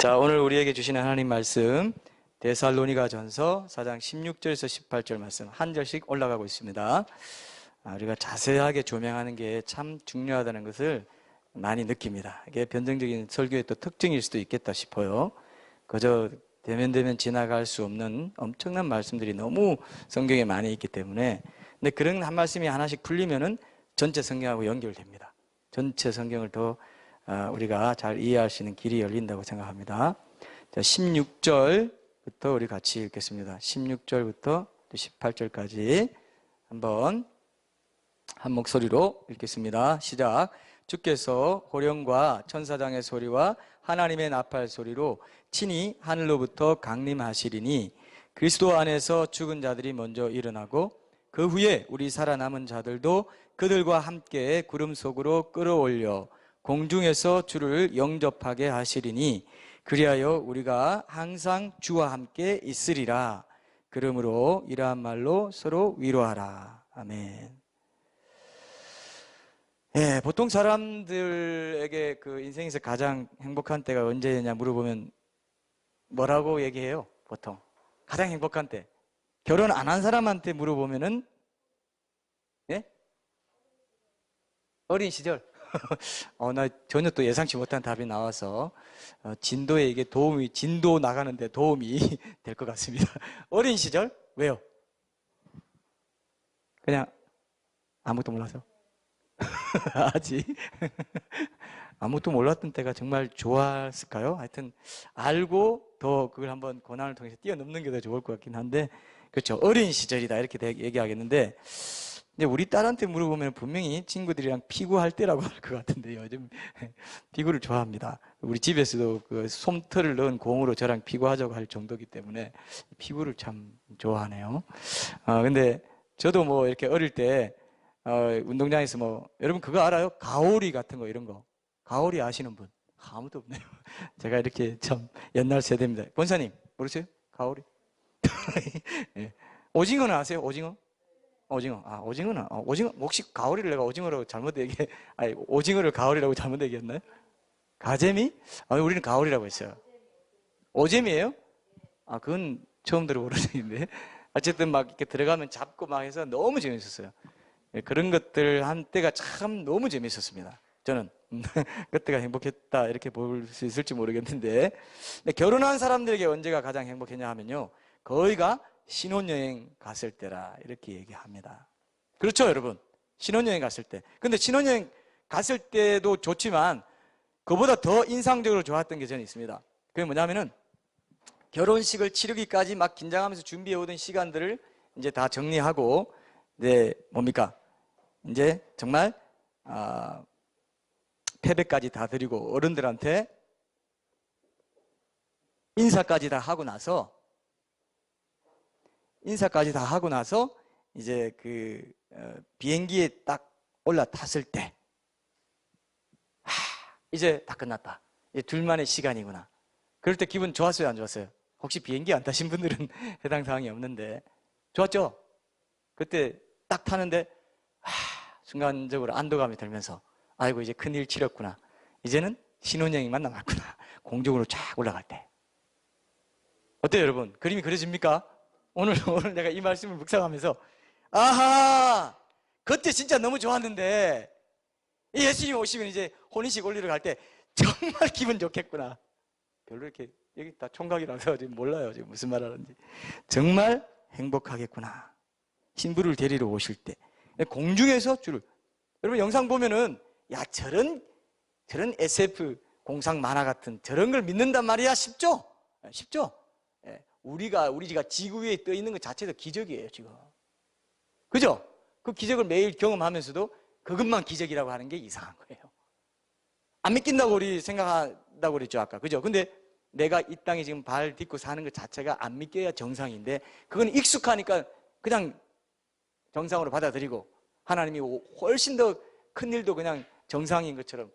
자, 오늘 우리에게 주시는 하나님 말씀 데살로니가 전서 4장 16절에서 18절 말씀 한 절씩 올라가고 있습니다. 우리가 자세하게 조명하는 게 참 중요하다는 것을 많이 느낍니다. 이게 변증적인 설교의 또 특징일 수도 있겠다 싶어요. 그저 대면대면 지나갈 수 없는 엄청난 말씀들이 너무 성경에 많이 있기 때문에, 근데 그런 한 말씀이 하나씩 풀리면은 전체 성경하고 연결됩니다. 전체 성경을 더 우리가 잘 이해할 수 있는 길이 열린다고 생각합니다. 자, 16절부터 우리 같이 읽겠습니다. 16절부터 18절까지 한번 한 목소리로 읽겠습니다. 시작. 주께서 호령과 천사장의 소리와 하나님의 나팔 소리로 친히 하늘로부터 강림하시리니 그리스도 안에서 죽은 자들이 먼저 일어나고 그 후에 우리 살아남은 자들도 그들과 함께 구름 속으로 끌어올려 공중에서 주를 영접하게 하시리니 그리하여 우리가 항상 주와 함께 있으리라. 그러므로 이러한 말로 서로 위로하라. 아멘. 예, 보통 사람들에게 그 인생에서 가장 행복한 때가 언제냐 물어보면 뭐라고 얘기해요? 보통 가장 행복한 때. 결혼 안 한 사람한테 물어보면은 예? 어린 시절. 나 전혀 또 예상치 못한 답이 나와서 진도에 이게 진도 나가는데 도움이 될 것 같습니다. 어린 시절? 왜요? 그냥 아무것도 몰라서? 아직 아무것도 몰랐던 때가 정말 좋았을까요? 하여튼 알고 더 그걸 한번 고난을 통해서 뛰어넘는 게 더 좋을 것 같긴 한데, 그렇죠. 어린 시절이다 이렇게 얘기하겠는데, 근데 우리 딸한테 물어보면 분명히 친구들이랑 피구할 때라고 할 것 같은데요. 요즘 피구를 좋아합니다. 우리 집에서도 그 솜털을 넣은 공으로 저랑 피구하자고 할 정도이기 때문에 피구를 참 좋아하네요. 근데 저도 뭐 이렇게 어릴 때 운동장에서 뭐 여러분 그거 알아요? 가오리 같은 거 이런 거. 가오리 아시는 분? 아무도 없네요. 제가 이렇게 참 옛날 세대입니다. 권사님 모르세요? 가오리? 네. 오징어는 아세요? 오징어? 오징어. 오징어는 오징어 혹시 가오리를 내가 오징어라고 잘못 오징어를 가오리라고 잘못 얘기했나요? 가재미? 우리는 가오리라고 했어요. 오재미예요? 그건 처음 들어보는 얘기인데. 어쨌든 막 이렇게 들어가면 잡고 막 해서 너무 재밌었어요. 그런 것들 한때가 참 너무 재밌었습니다. 저는 그때가 행복했다 이렇게 볼 수 있을지 모르겠는데, 근데 결혼한 사람들에게 언제가 가장 행복했냐 하면요, 거의가 신혼여행 갔을 때라 이렇게 얘기합니다. 그렇죠 여러분? 신혼여행 갔을 때. 근데 신혼여행 갔을 때도 좋지만 그보다 더 인상적으로 좋았던 게 저는 있습니다. 그게 뭐냐면은 결혼식을 치르기까지 막 긴장하면서 준비해 오던 시간들을 이제 다 정리하고, 이제 뭡니까? 이제 정말 패배까지 다 드리고 어른들한테 인사까지 다 하고 나서 이제 그 비행기에 딱 올라탔을 때 이제 다 끝났다. 이제 둘만의 시간이구나. 그럴 때 기분 좋았어요, 안 좋았어요? 혹시 비행기 안 타신 분들은 해당 사항이 없는데 좋았죠? 그때 딱 타는데 순간적으로 안도감이 들면서 아이고 이제 큰일 치렀구나. 이제는 신혼여행만 남았구나. 공중으로 쫙 올라갈 때. 어때요 여러분? 그림이 그려집니까? 오늘 내가 이 말씀을 묵상하면서 아하! 그때 진짜 너무 좋았는데 예수님 오시면 이제 혼인식 올리러 갈 때 정말 기분 좋겠구나. 별로 이렇게 여기 다 총각이라서 지금 몰라요. 지금 무슨 말 하는지. 정말 행복하겠구나. 신부를 데리러 오실 때 공중에서 여러분 영상 보면은 저런 SF 공상 만화 같은 저런 걸 믿는단 말이야. 쉽죠? 우리가 지구 위에 떠 있는 것 자체도 기적이에요, 지금. 그죠? 그 기적을 매일 경험하면서도 그것만 기적이라고 하는 게 이상한 거예요. 안 믿긴다고 우리 생각한다고 그랬죠, 아까. 그죠? 근데 내가 이 땅에 지금 발 딛고 사는 것 자체가 안 믿겨야 정상인데, 그건 익숙하니까 그냥 정상으로 받아들이고, 하나님이 훨씬 더 큰 일도 그냥 정상인 것처럼,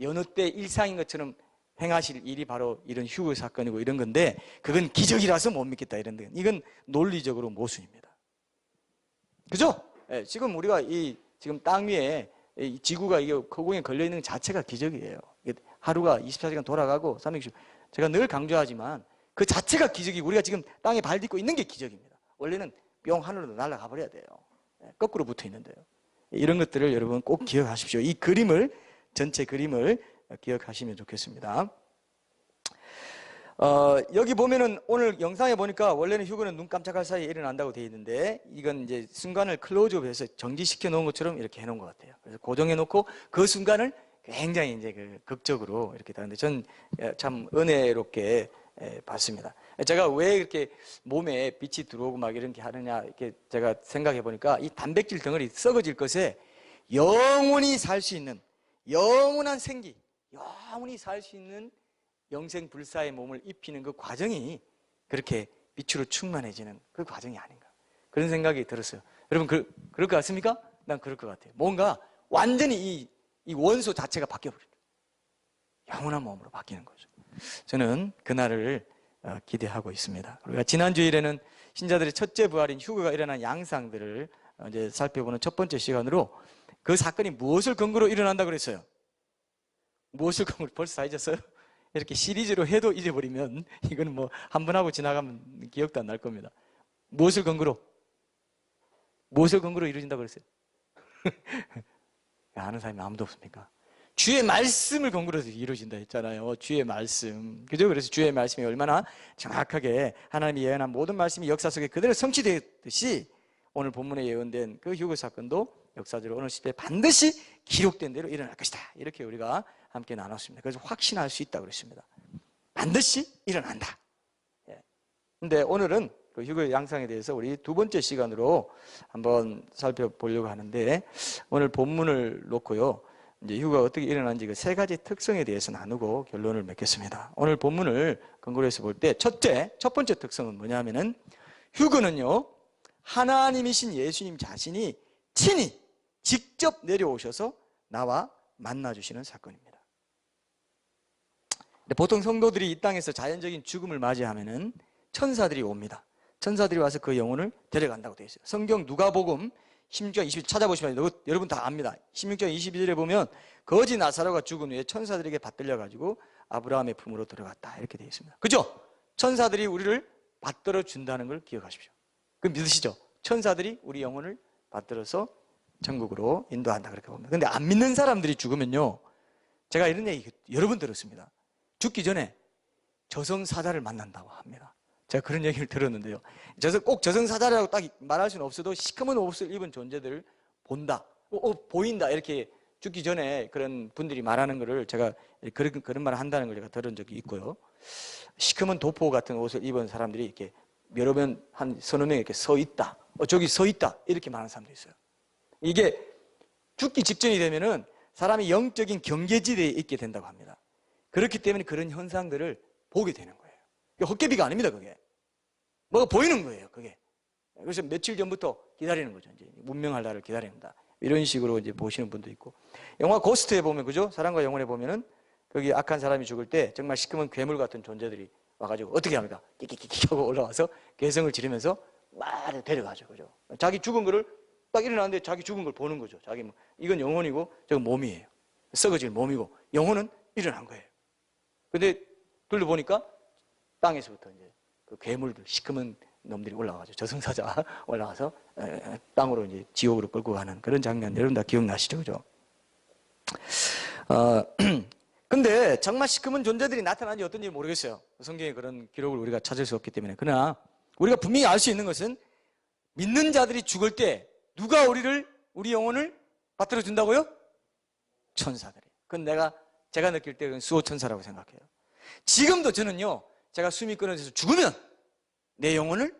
여느 때 일상인 것처럼 행하실 일이 바로 이런 휴거 사건이고 이런 건데, 그건 기적이라서 못 믿겠다 이런 데, 이건 논리적으로 모순입니다. 그죠? 지금 우리가 지금 땅 위에 이 지구가 이게 허공에 걸려 있는 것 자체가 기적이에요. 하루가 24시간 돌아가고 360 제가 늘 강조하지만 그 자체가 기적이, 우리가 지금 땅에 발 딛고 있는 게 기적입니다. 원래는 뿅 하늘로 날아가 버려야 돼요. 거꾸로 붙어 있는데요. 이런 것들을 여러분 꼭 기억하십시오. 이 그림을, 전체 그림을 기억하시면 좋겠습니다. 여기 보면은 오늘 영상에 보니까 원래는 휴거는 눈 깜짝할 사이에 일어난다고 되어 있는데, 이건 이제 순간을 클로즈업해서 정지시켜 놓은 것처럼 이렇게 해 놓은 것 같아요. 그래서 고정해 놓고 그 순간을 굉장히 이제 극적으로 이렇게 다는데, 전 참 은혜롭게 봤습니다. 제가 왜 이렇게 몸에 빛이 들어오고 막 이런 게 하느냐, 이렇게 제가 생각해 보니까 이 단백질 덩어리 썩어질 것에 영원히 살 수 있는, 영원한 생기, 영원히 살 수 있는 영생불사의 몸을 입히는 그 과정이 그렇게 빛으로 충만해지는 그 과정이 아닌가, 그런 생각이 들었어요. 여러분 그럴 것 같습니까? 난 그럴 것 같아요. 뭔가 완전히 이 원소 자체가 바뀌어버려요. 영원한 몸으로 바뀌는 거죠. 저는 그날을 기대하고 있습니다. 우리가 지난 주일에는 신자들의 첫째 부활인 휴거가 일어난 양상들을 이제 살펴보는 첫 번째 시간으로, 그 사건이 무엇을 근거로 일어난다고 그랬어요? 무엇을 근거로? 벌써 다 잊었어요? 이렇게 시리즈로 해도 잊어버리면 이거는 뭐 한 번 하고 지나가면 기억도 안 날 겁니다. 무엇을 근거로 이루어진다고 그랬어요? 아는 사람이 아무도 없습니까? 주의 말씀을 근거로 해서 이루어진다 했잖아요. 주의 말씀, 그죠? 그래서 주의 말씀이 얼마나 정확하게 하나님이 예언한 모든 말씀이 역사 속에 그대로 성취되었듯이, 오늘 본문에 예언된 그 휴거 사건도 역사적으로 어느 시대에 반드시 기록된 대로 일어날 것이다, 이렇게 우리가 함께 나눴습니다. 그래서 확신할 수 있다고 그랬습니다. 반드시 일어난다. 근데 오늘은 그 휴거 양상에 대해서 우리 두 번째 시간으로 한번 살펴보려고 하는데, 오늘 본문을 놓고요, 이제 휴거가 어떻게 일어나는지 그 세 가지 특성에 대해서 나누고 결론을 맺겠습니다. 오늘 본문을 근거로 해서 볼 때 첫 번째 특성은 뭐냐면은, 휴거는요, 하나님이신 예수님 자신이 친히 직접 내려오셔서 나와 만나주시는 사건입니다. 보통 성도들이 이 땅에서 자연적인 죽음을 맞이하면은 천사들이 옵니다. 천사들이 와서 그 영혼을 데려간다고 되어 있어요. 성경 누가복음 16장 20절 찾아보시면 여러분 다 압니다. 16장 22절에 보면 거지 나사로가 죽은 후에 천사들에게 받들려 가지고 아브라함의 품으로 들어갔다, 이렇게 되어 있습니다. 그죠? 천사들이 우리를 받들어 준다는 걸 기억하십시오. 그 믿으시죠? 천사들이 우리 영혼을 받들어서 천국으로 인도한다, 그렇게 봅니다. 근데 안 믿는 사람들이 죽으면요, 제가 이런 얘기 여러 번 들었습니다. 죽기 전에 저승사자를 만난다고 합니다. 제가 그런 얘기를 들었는데요, 꼭 저승사자라고 딱 말할 수는 없어도 시커먼 옷을 입은 존재들을 본다, 보인다, 이렇게 죽기 전에 그런 분들이 말하는 거를 제가 그런 말을 한다는 걸 제가 들은 적이 있고요. 시커먼 도포 같은 옷을 입은 사람들이 이렇게 여러 명, 한 서너 명 이렇게 서 있다, 저기 서 있다, 이렇게 말하는 사람도 있어요. 이게 죽기 직전이 되면은 사람이 영적인 경계지대에 있게 된다고 합니다. 그렇기 때문에 그런 현상들을 보게 되는 거예요. 헛개비가 아닙니다, 그게. 뭐가 보이는 거예요, 그게. 그래서 며칠 전부터 기다리는 거죠. 이제 문명할 날을 기다립니다. 이런 식으로 이제 보시는 분도 있고. 영화 고스트에 보면, 그죠? 사랑과 영혼에 보면은 거기 악한 사람이 죽을 때 정말 시커먼 괴물 같은 존재들이 와가지고 어떻게 합니까? 끼끼끼끼 하고 올라와서 괴성을 지르면서 말을 데려가죠, 그죠? 자기 죽은 거를 딱 일어나는데 자기 죽은 걸 보는 거죠. 자기 이건 영혼이고 저건 몸이에요. 썩어질 몸이고, 영혼은 일어난 거예요. 근데 둘러보니까 땅에서부터 이제 그 괴물들, 시커먼 놈들이 올라가죠. 저승사자 올라가서 땅으로 이제 지옥으로 끌고 가는 그런 장면, 여러분 다 기억나시죠, 그죠? 근데 정말 시커먼 존재들이 나타나는지 어떤지 모르겠어요. 성경에 그런 기록을 우리가 찾을 수 없기 때문에. 그러나 우리가 분명히 알 수 있는 것은, 믿는 자들이 죽을 때 누가 우리 영혼을 받들어 준다고요? 천사들이. 그건 제가 느낄 때 그건 수호천사라고 생각해요. 지금도 저는요, 제가 숨이 끊어져서 죽으면 내 영혼을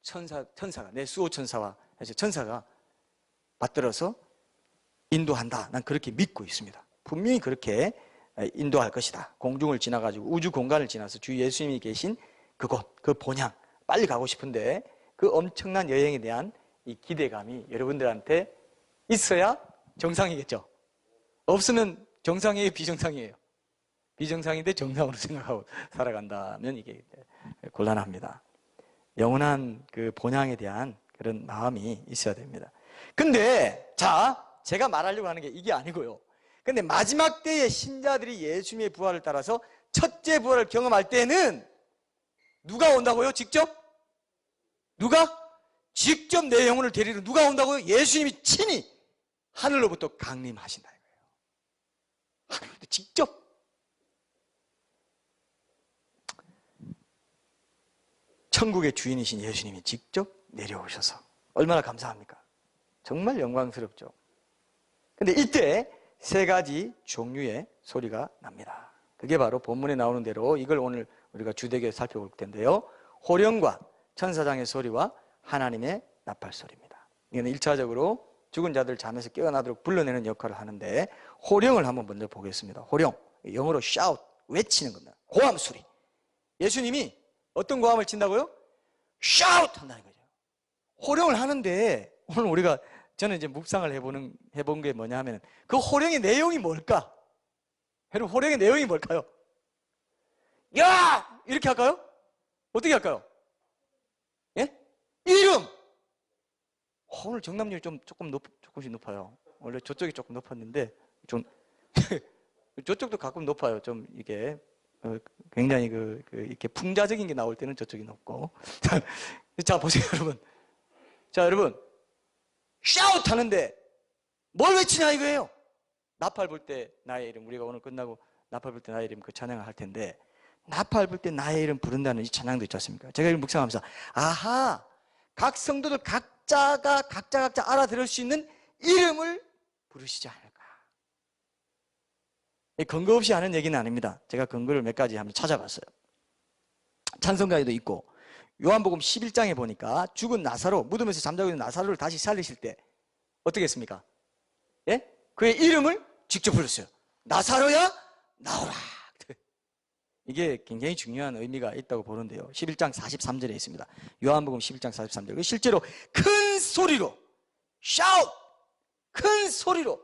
천사가, 내 수호천사와 해서 천사가 받들어서 인도한다. 난 그렇게 믿고 있습니다. 분명히 그렇게 인도할 것이다. 공중을 지나가지고 우주 공간을 지나서 주 예수님이 계신 그곳, 그 본향, 빨리 가고 싶은데 그 엄청난 여행에 대한 이 기대감이 여러분들한테 있어야 정상이겠죠. 없으면 정상이에요, 비정상이에요? 비정상인데 정상으로 생각하고 살아간다면 이게 곤란합니다. 영원한 그 본향에 대한 그런 마음이 있어야 됩니다. 근데 제가 말하려고 하는 게 이게 아니고요. 근데 마지막 때의 신자들이 예수님의 부활을 따라서 첫째 부활을 경험할 때는 누가 온다고요? 직접? 누가? 직접 내 영혼을 데리러 누가 온다고요? 예수님이 친히 하늘로부터 강림하신다 이거예요. 하늘로부터 직접. 천국의 주인이신 예수님이 직접 내려오셔서 얼마나 감사합니까? 정말 영광스럽죠. 근데 이때 세 가지 종류의 소리가 납니다. 그게 바로 본문에 나오는 대로 이걸 오늘 우리가 주되게 살펴볼 텐데요. 호령과 천사장의 소리와 하나님의 나팔 소리입니다. 이거는 1차적으로 죽은 자들 잠에서 깨어나도록 불러내는 역할을 하는데, 호령을 한번 먼저 보겠습니다. 호령, 영어로 shout, 외치는 겁니다. 고함 소리. 예수님이 어떤 고함을 친다고요? shout 한다는 거죠. 호령을 하는데, 오늘 우리가 저는 이제 묵상을 해본 게 뭐냐 하면, 그 호령의 내용이 뭘까? 여러분, 호령의 내용이 뭘까요? 야! 이렇게 할까요? 어떻게 할까요? 예? 이름! 오늘 정답률이 조금씩 높아요. 원래 저쪽이 조금 높았는데, 저쪽도 가끔 높아요. 좀 이게, 굉장히 이렇게 풍자적인 게 나올 때는 저쪽이 높고. 자, 보세요, 여러분. 자, 여러분. 샤웃 하는데, 뭘 외치냐 이거예요? 나팔 불 때 나의 이름, 우리가 오늘 끝나고 나팔 불 때 나의 이름 그 찬양을 할 텐데, 나팔 불 때 나의 이름 부른다는 이 찬양도 있지 않습니까? 제가 이걸 묵상하면서, 아하, 각 성도들 각자가 각자 알아들을 수 있는 이름을 부르시지 않을까. 근거 없이 하는 얘기는 아닙니다. 제가 근거를 몇 가지 한번 찾아봤어요. 찬송가에도 있고, 요한복음 11장에 보니까 죽은 나사로, 무덤에서 잠자고 있는 나사로를 다시 살리실 때 어떻게 했습니까? 예? 그의 이름을 직접 불렀어요. 나사로야 나오라. 이게 굉장히 중요한 의미가 있다고 보는데요. 11장 43절에 있습니다. 요한복음 11장 43절. 실제로 큰 소리로 shout, 큰 소리로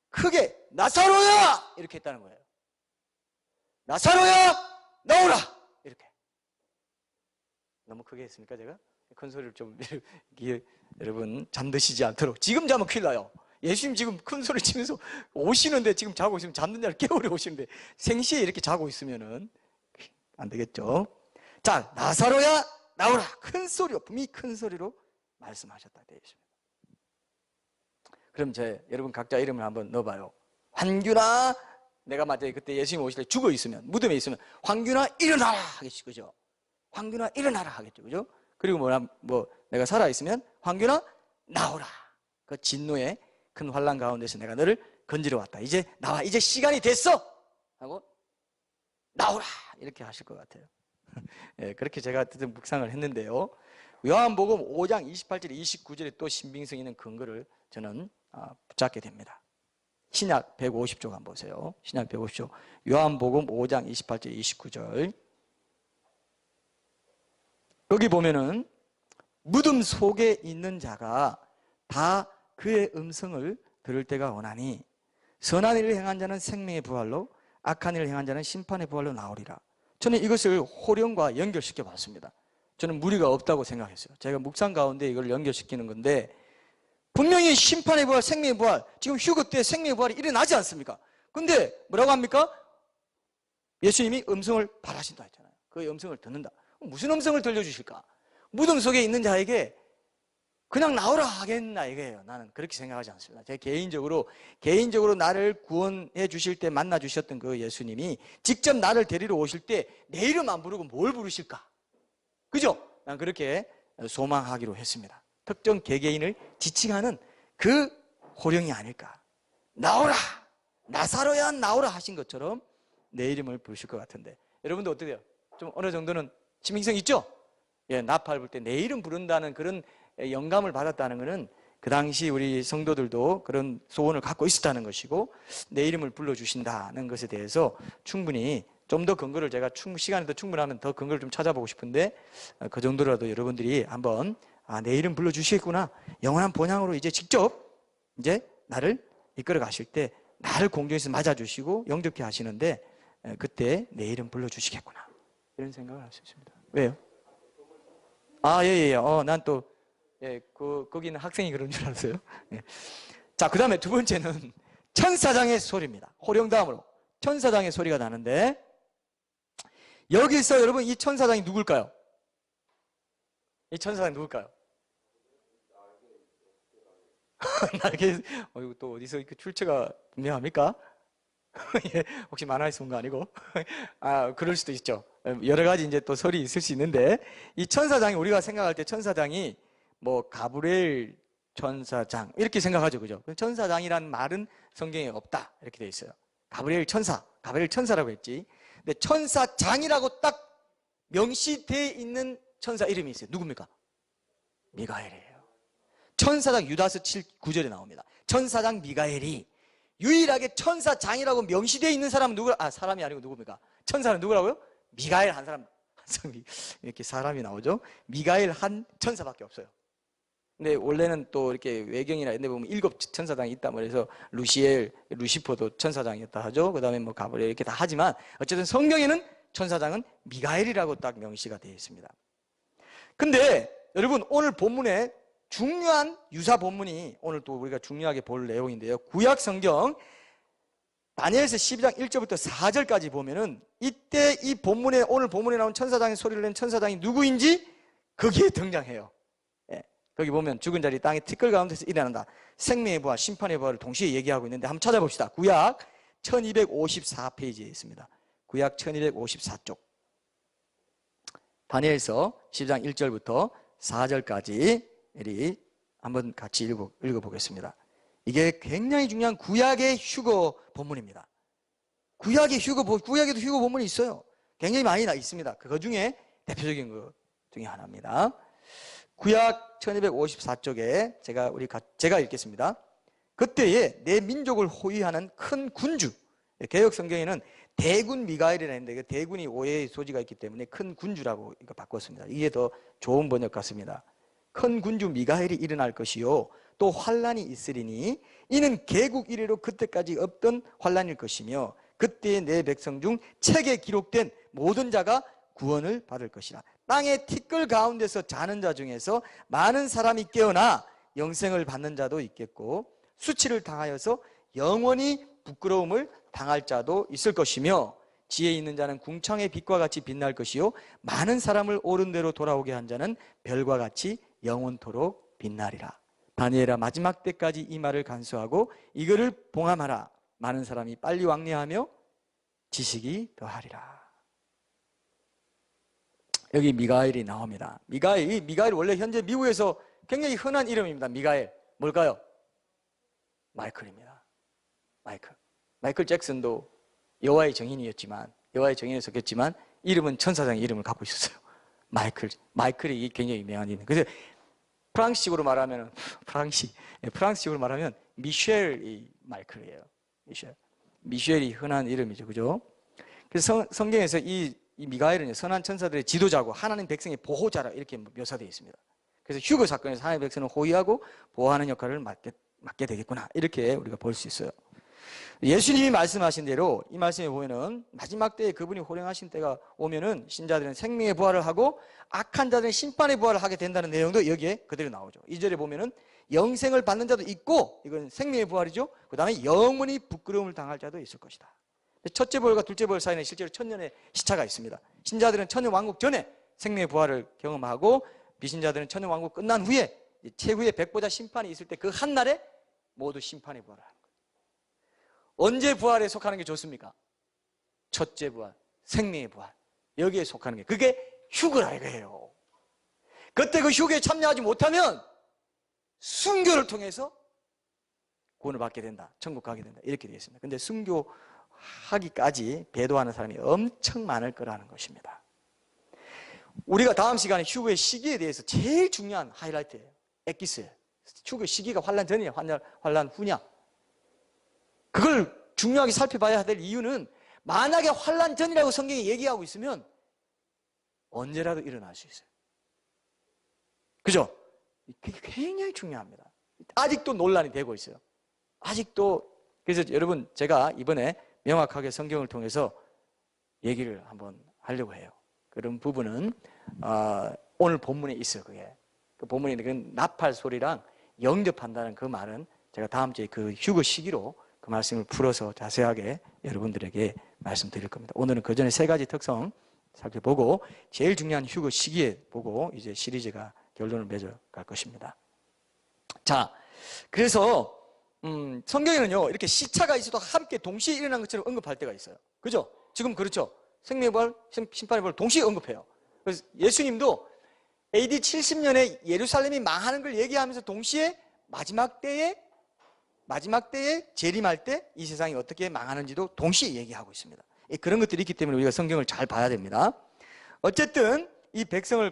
크게 나사로야 이렇게 했다는 거예요. 나사로야 나오라 이렇게. 너무 크게 했습니까 제가? 큰 소리를 좀 여러분 잠드시지 않도록. 지금 자면 큰일 나요. 예수님 지금 큰 소리 치면서 오시는데, 지금 자고 있으면 잠든 자를 깨우려 오시는데 생시에 이렇게 자고 있으면은 안 되겠죠. 자, 나사로야 나오라. 큰 소리로, 분명히 큰 소리로 말씀하셨다 되어 있습니다. 그럼 여러분 각자 이름을 한번 넣어봐요. 환균아, 내가 만약에 그때 예수님 오실 때 죽어 있으면, 무덤에 있으면 환균아 일어나라 하겠죠, 그죠? 환균아 일어나라 하겠죠, 그죠? 그리고 내가 살아 있으면 환균아 나오라. 그 진노의 큰 환란 가운데서 내가 너를 건지러 왔다. 이제 나와. 이제 시간이 됐어. 하고 나오라. 이렇게 하실 것 같아요. 예, 그렇게 제가 묵상을 했는데요. 요한복음 5장 28절 29절에 또 신빙성 있는 근거를 저는 붙잡게 됩니다. 신약 150쪽 한번 보세요. 신약 150쪽. 요한복음 5장 28절 29절. 여기 보면은 무덤 속에 있는 자가 다 그의 음성을 들을 때가 오나니 선한 일을 행한 자는 생명의 부활로, 악한 일을 행한 자는 심판의 부활로 나오리라. 저는 이것을 호령과 연결시켜 봤습니다. 저는 무리가 없다고 생각했어요. 제가 묵상 가운데 이걸 연결시키는 건데, 분명히 심판의 부활, 생명의 부활, 지금 휴거 때 생명의 부활이 일어나지 않습니까? 근데 뭐라고 합니까? 예수님이 음성을 발하신다 했잖아요. 그의 음성을 듣는다. 무슨 음성을 들려주실까? 무덤 속에 있는 자에게 그냥 나오라 하겠나 이거예요. 나는 그렇게 생각하지 않습니다. 제가 개인적으로 나를 구원해 주실 때 만나 주셨던 그 예수님이 직접 나를 데리러 오실 때 내 이름 안 부르고 뭘 부르실까? 그죠? 난 그렇게 소망하기로 했습니다. 특정 개개인을 지칭하는 그 호령이 아닐까. 나오라! 나사로야 나오라 하신 것처럼 내 이름을 부르실 것 같은데, 여러분도 어떠세요? 좀 어느 정도는 신빙성 있죠? 예, 나팔 불 때 내 이름 부른다는 그런 영감을 받았다는 것은 그 당시 우리 성도들도 그런 소원을 갖고 있었다는 것이고, 내 이름을 불러주신다는 것에 대해서 충분히 좀 더 근거를, 제가 시간이 더 충분하면 더 근거를 좀 찾아보고 싶은데, 그 정도라도 여러분들이 한번 내 이름 불러주시겠구나, 영원한 본향으로 이제 직접 이제 나를 이끌어 가실 때 나를 공중에서 맞아주시고 영접케 하시는데, 그때 내 이름 불러주시겠구나, 이런 생각을 할 수 있습니다. 왜요? 예. 난 또 거기 있는 학생이 그런 줄 알았어요. 예. 자, 그 다음에 두 번째는 천사장의 소리입니다. 호령 다음으로 천사장의 소리가 나는데, 여기서 여러분 이 천사장이 누굴까요? 이 천사장이 누굴까요? 날개, 이거 또 어디서 이렇게 출처가 분명합니까? 예, 혹시 만화에 쓴 거 아니고? 그럴 수도 있죠. 여러 가지 이제 또 설이 있을 수 있는데, 이 천사장이 우리가 생각할 때 천사장이 뭐 가브리엘 천사장 이렇게 생각하죠, 그죠? 천사장이란 말은 성경에 없다 이렇게 돼 있어요. 가브리엘 천사, 가브리엘 천사라고 했지. 근데 천사장이라고 딱 명시되어 있는 천사 이름이 있어요. 누굽니까? 미가엘이에요. 천사장 유다서 7, 9절에 나옵니다. 천사장 미가엘이 유일하게 천사장이라고 명시되어 있는 사람은 누구라? 사람이 아니고 누굽니까? 천사는 누구라고요? 미가엘 한 사람. 이렇게 사람이 나오죠. 미가엘 한 천사밖에 없어요. 근데 원래는 또 이렇게 외경이나 이런 데 보면 7 천사장이 있다. 그래서 루시엘, 루시퍼도 천사장이었다 하죠. 그 다음에 뭐 가브리엘 이렇게 다 하지만 어쨌든 성경에는 천사장은 미가엘이라고 딱 명시가 되어 있습니다. 근데 여러분 오늘 본문에 중요한 유사 본문이 오늘 또 우리가 중요하게 볼 내용인데요. 구약 성경 다니엘서 12장 1절부터 4절까지 보면은 이때 이 본문에 오늘 본문에 나온 천사장의 소리를 낸 천사장이 누구인지 거기에 등장해요. 거기 보면 죽은 자리 땅의 티끌 가운데서 일어난다. 생명의 부활, 심판의 부활을 동시에 얘기하고 있는데 한번 찾아봅시다. 구약 1254페이지에 있습니다. 구약 1254쪽. 다니엘서 10장 1절부터 4절까지 한번 같이 읽어보겠습니다. 이게 굉장히 중요한 구약의 휴거 본문입니다. 구약에도 휴거 본문이 있어요. 굉장히 많이 있습니다. 그 중에 대표적인 것 중에 하나입니다. 구약 1254쪽에 제가 읽겠습니다. 그때에 내 민족을 호위하는 큰 군주, 개역 성경에는 대군 미가엘이라 했는데 대군이 오해의 소지가 있기 때문에 큰 군주라고 바꿨습니다. 이게 더 좋은 번역 같습니다. 큰 군주 미가엘이 일어날 것이요 또 환란이 있으리니 이는 개국 이래로 그때까지 없던 환란일 것이며 그때의 내 백성 중 책에 기록된 모든 자가 구원을 받을 것이라. 땅의 티끌 가운데서 자는 자 중에서 많은 사람이 깨어나 영생을 받는 자도 있겠고 수치를 당하여서 영원히 부끄러움을 당할 자도 있을 것이며 지혜 있는 자는 궁창의 빛과 같이 빛날 것이요 많은 사람을 옳은 대로 돌아오게 한 자는 별과 같이 영원토록 빛나리라. 다니엘아 마지막 때까지 이 말을 간수하고 이거를 봉함하라. 많은 사람이 빨리 왕래하며 지식이 더하리라. 여기 미가엘이 나옵니다. 미가엘 원래 현재 미국에서 굉장히 흔한 이름입니다. 미가엘 뭘까요? 마이클입니다. 마이클 잭슨도 여호와의 정인이었지만 여호와의 정인에 속했지만 이름은 천사장의 이름을 갖고 있었어요. 마이클이 굉장히 유명한 이름. 그래서 프랑스식으로 말하면 미셸이 마이클이에요. 미셸이 흔한 이름이죠, 그죠? 그래서 성경에서 이 미가엘은 선한 천사들의 지도자고 하나님 백성의 보호자라 이렇게 묘사되어 있습니다. 그래서 휴거 사건에서 하나님 백성을 호위하고 보호하는 역할을 맡게 되겠구나 이렇게 우리가 볼 수 있어요. 예수님이 말씀하신 대로 이 말씀에 보면은 마지막 때에 그분이 호령하신 때가 오면은 신자들은 생명의 부활을 하고 악한 자들은 심판의 부활을 하게 된다는 내용도 여기에 그대로 나오죠. 2절에 보면은 영생을 받는 자도 있고 이건 생명의 부활이죠. 그 다음에 영원히 부끄러움을 당할 자도 있을 것이다. 첫째 부활과 둘째 부활 사이에는 실제로 천년의 시차가 있습니다. 신자들은 천년 왕국 전에 생명의 부활을 경험하고 비신자들은 천년 왕국 끝난 후에 최후의 백보자 심판이 있을 때 그 한날에 모두 심판의 부활을 하는 거예요. 언제 부활에 속하는 게 좋습니까? 첫째 부활, 생명의 부활 여기에 속하는 게 그게 휴거라 이거예요. 그때 그 휴거에 참여하지 못하면 순교를 통해서 구원을 받게 된다. 천국 가게 된다. 이렇게 되어 있습니다. 근데 순교하기까지 배도하는 사람이 엄청 많을 거라는 것입니다. 우리가 다음 시간에 휴거의 시기에 대해서 제일 중요한 하이라이트예요. 엑기스예요. 휴거 시기가 환란 전이냐 환란 후냐. 그걸 중요하게 살펴봐야 될 이유는 만약에 환란 전이라고 성경이 얘기하고 있으면 언제라도 일어날 수 있어요. 그죠? 그게 굉장히 중요합니다. 아직도 논란이 되고 있어요. 아직도. 그래서 여러분 제가 이번에 명확하게 성경을 통해서 얘기를 한번 하려고 해요. 그런 부분은 오늘 본문에 있어요. 그게 그 본문에 있는 그 나팔 소리랑 영접한다는 그 말은 제가 다음 주에 그 휴거 시기로 그 말씀을 풀어서 자세하게 여러분들에게 말씀드릴 겁니다. 오늘은 그 전에 세 가지 특성 살펴보고 제일 중요한 휴거 시기에 보고 이제 시리즈가 결론을 맺어갈 것입니다. 자, 그래서 성경에는요 이렇게 시차가 있어도 함께 동시에 일어난 것처럼 언급할 때가 있어요. 그죠? 지금 그렇죠? 생명의 부활, 심판의 부활 동시에 언급해요. 그래서 예수님도 AD 70년에 예루살렘이 망하는 걸 얘기하면서 동시에 마지막 때에 재림할 때 이 세상이 어떻게 망하는지도 동시에 얘기하고 있습니다. 그런 것들이 있기 때문에 우리가 성경을 잘 봐야 됩니다. 어쨌든 이 백성을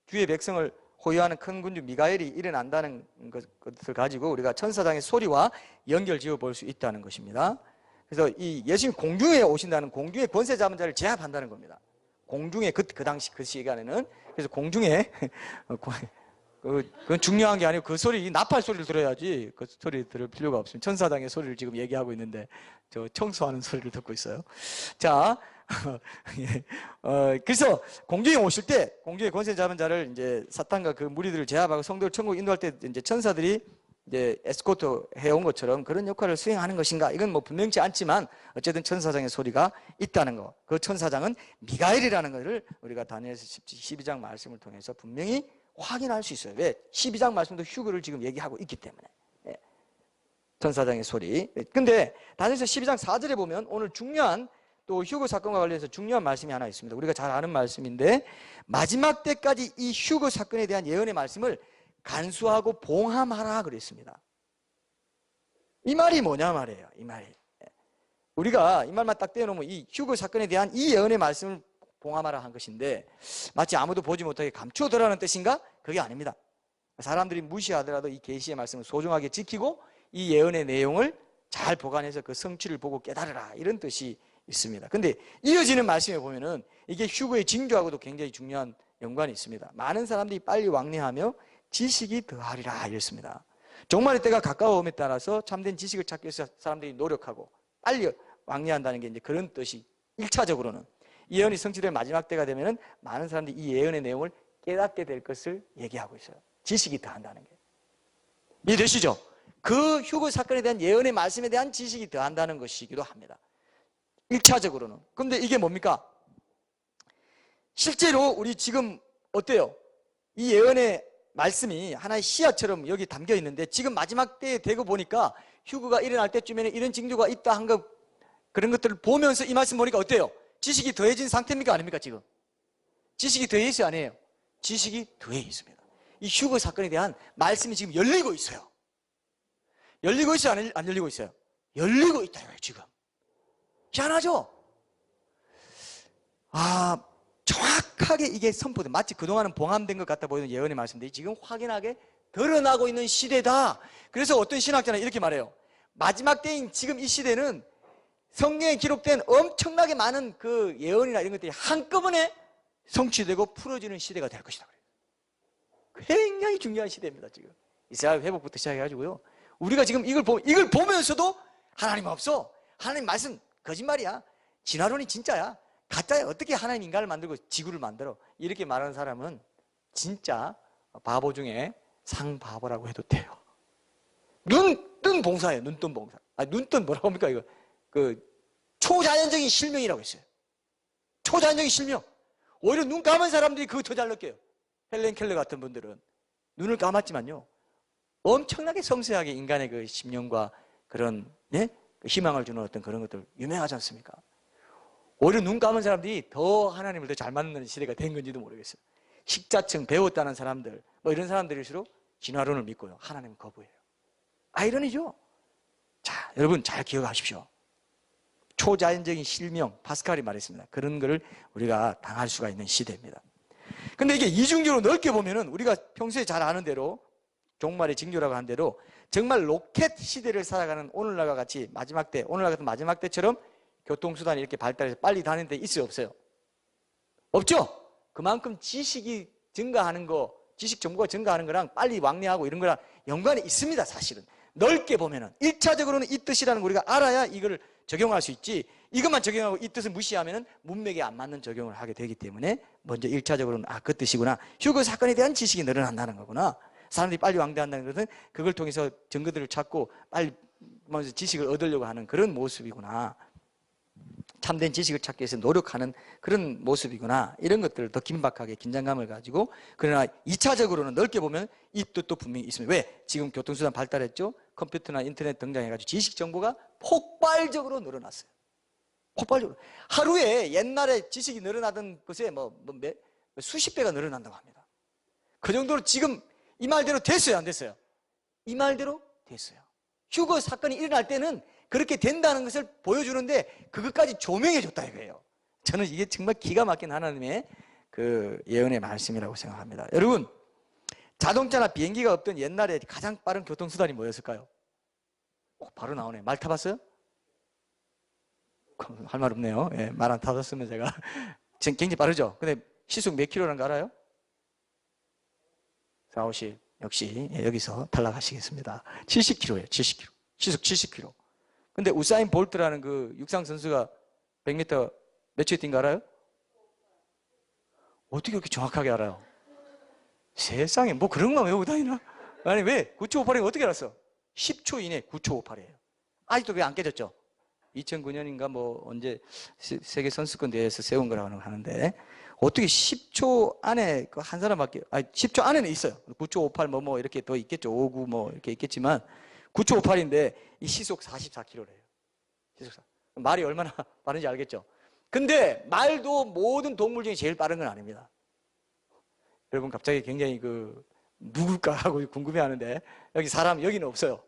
주의 백성을 호위하는 큰 군주 미가엘이 일어난다는 것을 가지고 우리가 천사장의 소리와 연결 지어 볼 수 있다는 것입니다. 그래서 이 예수님 공중에 오신다는 공중의 권세 잡은 자를 제압한다는 겁니다. 공중에 그 당시 그 시간에는 그래서 공중에 그건 중요한 게 아니고 그 소리, 나팔 소리를 들어야지 그 소리 들을 필요가 없습니다. 천사장의 소리를 지금 얘기하고 있는데 저 청소하는 소리를 듣고 있어요. 자, 그래서 공중에 오실 때 공중에 권세 잡은 자를 이제 사탄과 그 무리들을 제압하고 성도를 천국 인도할 때 이제 천사들이 이제 에스코트 해온 것처럼 그런 역할을 수행하는 것인가? 이건 뭐 분명치 않지만 어쨌든 천사장의 소리가 있다는 거. 그 천사장은 미가엘이라는 것을 우리가 다니엘서 12장 말씀을 통해서 분명히 확인할 수 있어요. 왜? 12장 말씀도 휴거를 지금 얘기하고 있기 때문에. 천사장의 소리. 근데 다니엘서 12장 4절에 보면 오늘 중요한 또 휴거 사건과 관련해서 중요한 말씀이 하나 있습니다. 우리가 잘 아는 말씀인데 마지막 때까지 이 휴거 사건에 대한 예언의 말씀을 간수하고 봉함하라 그랬습니다. 이 말이 뭐냐 말이에요. 이 말이. 우리가 이 말만 딱 떼어놓으면 이 휴거 사건에 대한 이 예언의 말씀을 봉함하라 한 것인데 마치 아무도 보지 못하게 감추어두라는 뜻인가? 그게 아닙니다. 사람들이 무시하더라도 이 계시의 말씀을 소중하게 지키고 이 예언의 내용을 잘 보관해서 그 성취를 보고 깨달으라 이런 뜻이 있습니다. 근데 이어지는 말씀에 보면은 이게 휴거의 징조하고도 굉장히 중요한 연관이 있습니다. 많은 사람들이 빨리 왕래하며 지식이 더하리라 이랬습니다. 종말의 때가 가까워옴에 따라서 참된 지식을 찾기 위해서 사람들이 노력하고 빨리 왕래한다는 게 이제 그런 뜻이 1차적으로는 이 예언이 성취될 마지막 때가 되면은 많은 사람들이 이 예언의 내용을 깨닫게 될 것을 얘기하고 있어요. 지식이 더한다는 게. 이해되시죠? 그 휴거 사건에 대한 예언의 말씀에 대한 지식이 더한다는 것이기도 합니다. 1차적으로는. 그런데 이게 뭡니까? 실제로 우리 지금 어때요? 이 예언의 말씀이 하나의 시야처럼 여기 담겨 있는데 지금 마지막 때에 되고 보니까 휴거가 일어날 때쯤에는 이런 징조가 있다 한 것, 그런 것들을 보면서 이 말씀 보니까 어때요? 지식이 더해진 상태입니까? 아닙니까? 지금 지식이 더해 있어요? 아니에요? 지식이 더해 있습니다. 이 휴거 사건에 대한 말씀이 지금 열리고 있어요. 열리고 있어요? 안 열리고 있어요? 열리고 있다고요. 지금 희한하죠? 정확하게 이게 선포돼. 마치 그동안은 봉함된 것 같아 보이는 예언의 말씀들이 지금 확인하게 드러나고 있는 시대다. 그래서 어떤 신학자는 이렇게 말해요. 마지막 때인 지금 이 시대는 성경에 기록된 엄청나게 많은 그 예언이나 이런 것들이 한꺼번에 성취되고 풀어지는 시대가 될 것이다. 굉장히 중요한 시대입니다. 지금 이스라엘 회복부터 시작해가지고요. 우리가 지금 이걸 보면서도 하나님 없어. 하나님 말씀 거짓말이야. 진화론이 진짜야. 가짜야. 어떻게 하나님 인간을 만들고 지구를 만들어. 이렇게 말하는 사람은 진짜 바보 중에 상바보라고 해도 돼요. 눈뜬 봉사예요. 눈뜬 봉사. 눈뜬 뭐라고 합니까 이거? 그 초자연적인 실명이라고 했어요. 초자연적인 실명. 오히려 눈 감은 사람들이 그거 더 잘 느껴요. 헬렌 켈러 같은 분들은 눈을 감았지만요 엄청나게 섬세하게 인간의 그 심령과 그런 그 희망을 주는 어떤 그런 것들 유명하지 않습니까? 오히려 눈 감은 사람들이 더 하나님을 더 잘 만나는 시대가 된 건지도 모르겠어요. 식자층 배웠다는 사람들 뭐 이런 사람들일수록 진화론을 믿고요 하나님은 거부해요. 아이러니죠? 자, 여러분 잘 기억하십시오. 초자연적인 실명, 파스칼이 말했습니다. 그런 거를 우리가 당할 수가 있는 시대입니다. 근데 이게 이중적으로 넓게 보면은 우리가 평소에 잘 아는 대로 종말의 징조라고 한 대로 정말 로켓 시대를 살아가는 오늘날과 같이 마지막 때, 오늘날 같은 마지막 때처럼 교통수단이 이렇게 발달해서 빨리 다니는 데 있어요, 없어요? 없죠? 그만큼 지식이 증가하는 거, 지식 정보가 증가하는 거랑 빨리 왕래하고 이런 거랑 연관이 있습니다, 사실은. 넓게 보면은. 1차적으로는 이 뜻이라는 거 우리가 알아야 이걸 적용할 수 있지, 이것만 적용하고 이 뜻을 무시하면은 문맥에 안 맞는 적용을 하게 되기 때문에 먼저 1차적으로는 그 뜻이구나. 휴거 사건에 대한 지식이 늘어난다는 거구나. 사람들이 빨리 왕래한다는 것은 그걸 통해서 증거들을 찾고 빨리 먼저 지식을 얻으려고 하는 그런 모습이구나. 참된 지식을 찾기 위해서 노력하는 그런 모습이구나. 이런 것들을 더 긴박하게 긴장감을 가지고, 그러나 2차적으로는 넓게 보면 이 뜻도 분명히 있습니다. 왜? 지금 교통수단 발달했죠? 컴퓨터나 인터넷 등장해가지고 지식 정보가 폭발적으로 늘어났어요. 폭발적으로. 하루에 옛날에 지식이 늘어나던 것에 수십 배가 늘어난다고 합니다. 그 정도로 지금 이 말대로 됐어요, 안 됐어요? 이 말대로 됐어요. 휴거 사건이 일어날 때는 그렇게 된다는 것을 보여주는데 그것까지 조명해 줬다 이거예요. 저는 이게 정말 기가 막힌 하나님의 그 예언의 말씀이라고 생각합니다. 여러분, 자동차나 비행기가 없던 옛날에 가장 빠른 교통수단이 뭐였을까요? 바로 나오네. 말 타봤어요? 할 말 없네요. 예, 말 안 타봤으면 제가. 굉장히 빠르죠? 근데 시속 몇 킬로라는 거 알아요? 4, 50. 역시 여기서 탈락하시겠습니다. 70km예요. 70km. 시속 70km. 근데 우사인 볼트라는 그 육상 선수가 100m 몇 초에 뛴 거 알아요? 어떻게 그렇게 정확하게 알아요? 세상에 뭐 그런 것만 외우고 다니나? 아니 왜? 9초 58이 어떻게 알았어? 10초 이내 9초 58이에요. 아직도 그게 안 깨졌죠? 2009년인가 뭐 언제 세계 선수권 대회에서 세운 거라고 하는데 어떻게 10초 안에 그 한 사람밖에, 10초 안에는 있어요. 9초 58 뭐 이렇게 더 있겠죠. 59 뭐 이렇게 있겠지만 9초 58인데 이 시속 44km래요. 시속 4. 말이 얼마나 빠른지 알겠죠? 근데 말도 모든 동물 중에 제일 빠른 건 아닙니다. 여러분 갑자기 굉장히 누굴까 하고 궁금해 하는데 여기 사람 여기는 없어요.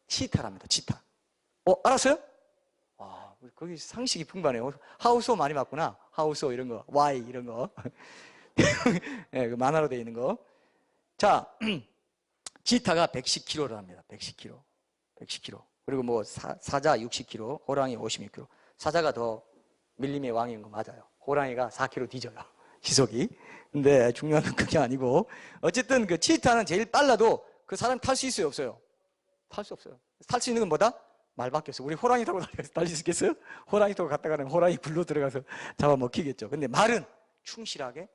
치타랍니다. 치타. 알았어요? 거기 상식이 풍부하네요. 하우소 많이 봤구나. 하우소 이런 거, Y 이런 거. 네, 그 만화로 되어 있는 거. 자, 치타가 110km를 합니다. 110km. 110km. 그리고 뭐 사자 60km, 호랑이 56km. 사자가 더 밀림의 왕인 거 맞아요. 호랑이가 4km 뒤져요. 시속이. 근데 중요한 건 그게 아니고 어쨌든 그 치타는 제일 빨라도 그 사람 탈 수 있어요, 없어요? 탈 수 없어요. 탈 수 있는 건 뭐다? 말밖에 없어요. 우리 호랑이 타고 달릴 수 있겠어요? 호랑이 타고 갔다가는 호랑이 굴로 들어가서 잡아먹히겠죠. 근데 말은 충실하게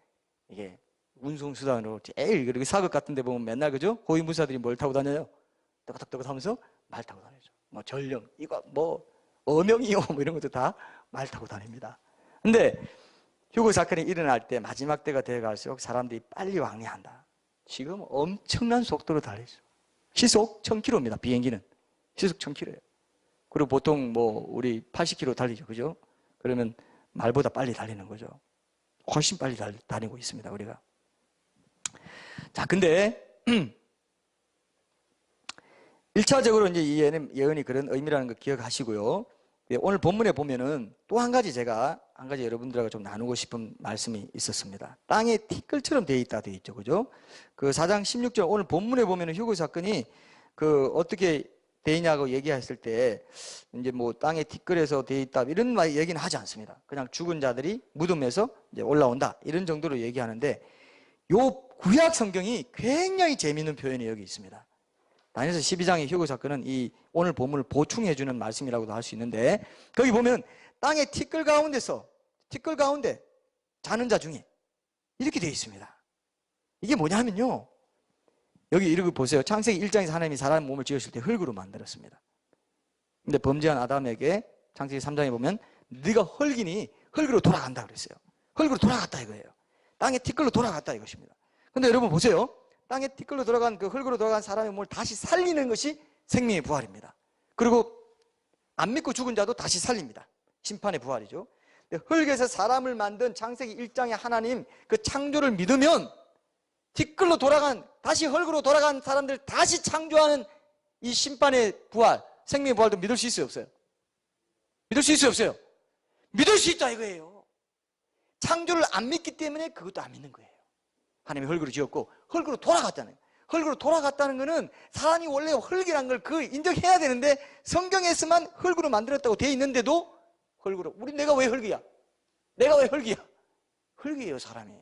이게 운송수단으로 제일, 그리고 사극 같은 데 보면 맨날 그죠? 호위무사들이 뭘 타고 다녀요? 떠긋떠긋 하면서 말 타고 다니죠. 뭐 전령, 이거 뭐 어명이요 뭐 이런 것도 다 말 타고 다닙니다. 근데 휴거 사건이 일어날 때 마지막 때가 되어갈수록 사람들이 빨리 왕래한다. 지금 엄청난 속도로 달리죠. 시속 1000km입니다. 비행기는. 시속 1000km예요. 그리고 보통 뭐 우리 80km 달리죠. 그죠? 그러면 말보다 빨리 달리는 거죠. 훨씬 빨리 다니고 있습니다. 우리가. 자, 근데 1차적으로 이제 이 예언이 그런 의미라는 거 기억하시고요. 오늘 본문에 보면은 또 한 가지 제가 여러분들하고 좀 나누고 싶은 말씀이 있었습니다. 땅에 티끌처럼 되어 있다 되어 있죠. 그죠? 그 4장 16절 오늘 본문에 보면은 휴거 사건이 어떻게 되어 있냐고 얘기했을 때 이제 뭐 땅에 티끌에서 되어 있다 이런 얘기는 하지 않습니다. 그냥 죽은 자들이 무덤에서 이제 올라온다 이런 정도로 얘기하는데 요 구약 성경이 굉장히 재미있는 표현이 여기 있습니다. 다니엘서 12장의 휴거 사건은 이 오늘 본문을 보충해 주는 말씀이라고도 할 수 있는데 거기 보면 땅의 티끌 가운데 자는 자 중에 이렇게 되어 있습니다. 이게 뭐냐 하면요. 여기 이렇게 보세요. 창세기 1장에서 하나님이 사람 몸을 지으실 때 흙으로 만들었습니다. 근데 범죄한 아담에게 창세기 3장에 보면 네가 흙이니 흙으로 돌아간다 그랬어요. 흙으로 돌아갔다 이거예요. 땅의 티끌로 돌아갔다 이것입니다. 근데 여러분 보세요. 땅에 티끌로 돌아간 흙으로 돌아간 사람의 몸을 다시 살리는 것이 생명의 부활입니다. 그리고 안 믿고 죽은 자도 다시 살립니다. 심판의 부활이죠. 흙에서 사람을 만든 창세기 1장의 하나님 그 창조를 믿으면 티끌로 다시 흙으로 돌아간 사람들 다시 창조하는 이 심판의 부활, 생명의 부활도 믿을 수 있어요, 없어요? 믿을 수 있어요, 없어요? 믿을 수 있다 이거예요. 창조를 안 믿기 때문에 그것도 안 믿는 거예요. 하나님이 흙으로 지었고 흙으로 돌아갔다는 거예요. 흙으로 돌아갔다는 거는 사람이 원래 흙이란 걸 인정해야 되는데 성경에서만 흙으로 만들었다고 되어 있는데도 흙으로 내가 왜 흙이야? 내가 왜 흙이야? 흙이에요 사람이.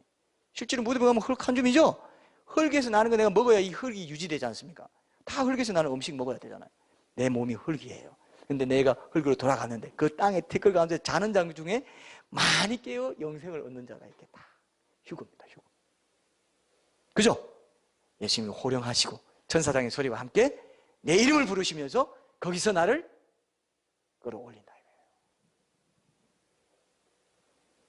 실제로 무덤에 가면 흙 한 줌이죠? 흙에서 나는 거 내가 먹어야 이 흙이 유지되지 않습니까? 다 흙에서 나는 음식 먹어야 되잖아요. 내 몸이 흙이에요. 근데 내가 흙으로 돌아갔는데 그 땅에 티끌 가운데 자는 자 중에 많이 깨어 영생을 얻는 자가 있겠다. 휴거입니다. 휴거. 그죠? 예수님이 호령하시고 천사장의 소리와 함께 내 이름을 부르시면서 거기서 나를 끌어올린다.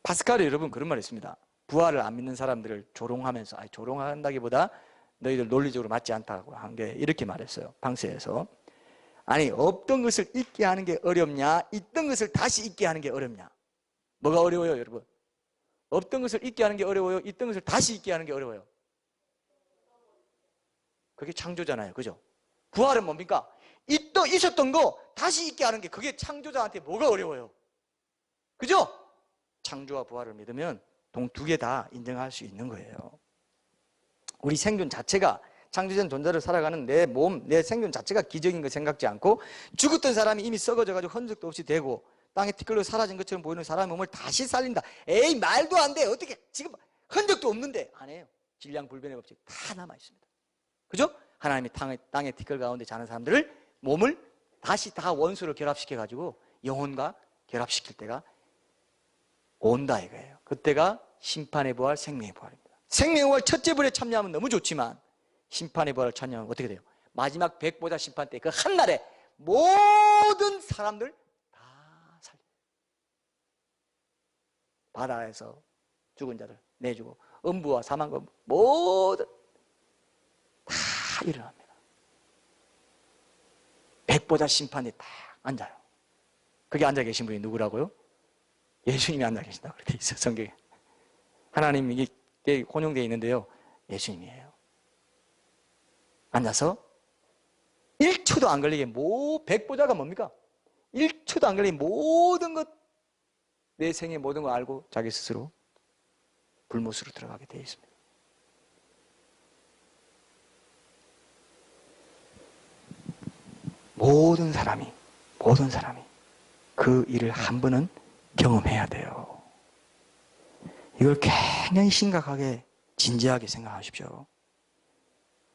파스칼이 여러분 그런 말이 있습니다. 부활을 안 믿는 사람들을 조롱하면서, 아니 조롱한다기보다 너희들 논리적으로 맞지 않다고 한 게 이렇게 말했어요. 방세에서. 아니 없던 것을 잊게 하는 게 어렵냐, 있던 것을 다시 잊게 하는 게 어렵냐. 뭐가 어려워요 여러분? 없던 것을 잊게 하는 게 어려워요, 있던 것을 다시 잊게 하는 게 어려워요? 그게 창조잖아요, 그죠? 부활은 뭡니까? 있었던 거 다시 잊게 하는 게, 그게 창조자한테 뭐가 어려워요? 그죠? 창조와 부활을 믿으면 두 개 다 인정할 수 있는 거예요. 우리 생존 자체가, 창조된 존재를 살아가는 내 몸, 내 생존 자체가 기적인 거 생각지 않고, 죽었던 사람이 이미 썩어져가지고 흔적도 없이 되고 땅에 티끌로 사라진 것처럼 보이는 사람의 몸을 다시 살린다. 에이 말도 안 돼. 어떻게 지금 흔적도 없는데. 안 해요. 질량불변의 법칙 다 남아 있습니다. 그죠? 하나님이 땅의 티끌 가운데 자는 사람들을, 몸을 다시 다 원수를 결합시켜가지고 영혼과 결합시킬 때가 온다 이거예요. 그때가 심판의 부활, 생명의 부활입니다. 생명의 부활 첫째 불에 참여하면 너무 좋지만, 심판의 부활을 참여하면 어떻게 돼요? 마지막 백보자 심판 때 그 한날에 모든 사람들 다 살려요. 바다에서 죽은 자들 내주고, 음부와 사망과 모든 다 일어납니다. 백보자 심판이 딱 앉아요. 거기 앉아 계신 분이 누구라고요? 예수님이 앉아 계신다 그렇게 돼 있어요, 성경에. 하나님이 혼용되어 있는데요, 예수님이에요. 앉아서 1초도 안 걸리게, 백보자가 뭡니까? 1초도 안 걸리게 모든 것, 내 생의 모든 걸 알고 자기 스스로 불못으로 들어가게 되어 있습니다. 모든 사람이 그 일을 한 번은 경험해야 돼요. 이걸 굉장히 심각하게 진지하게 생각하십시오.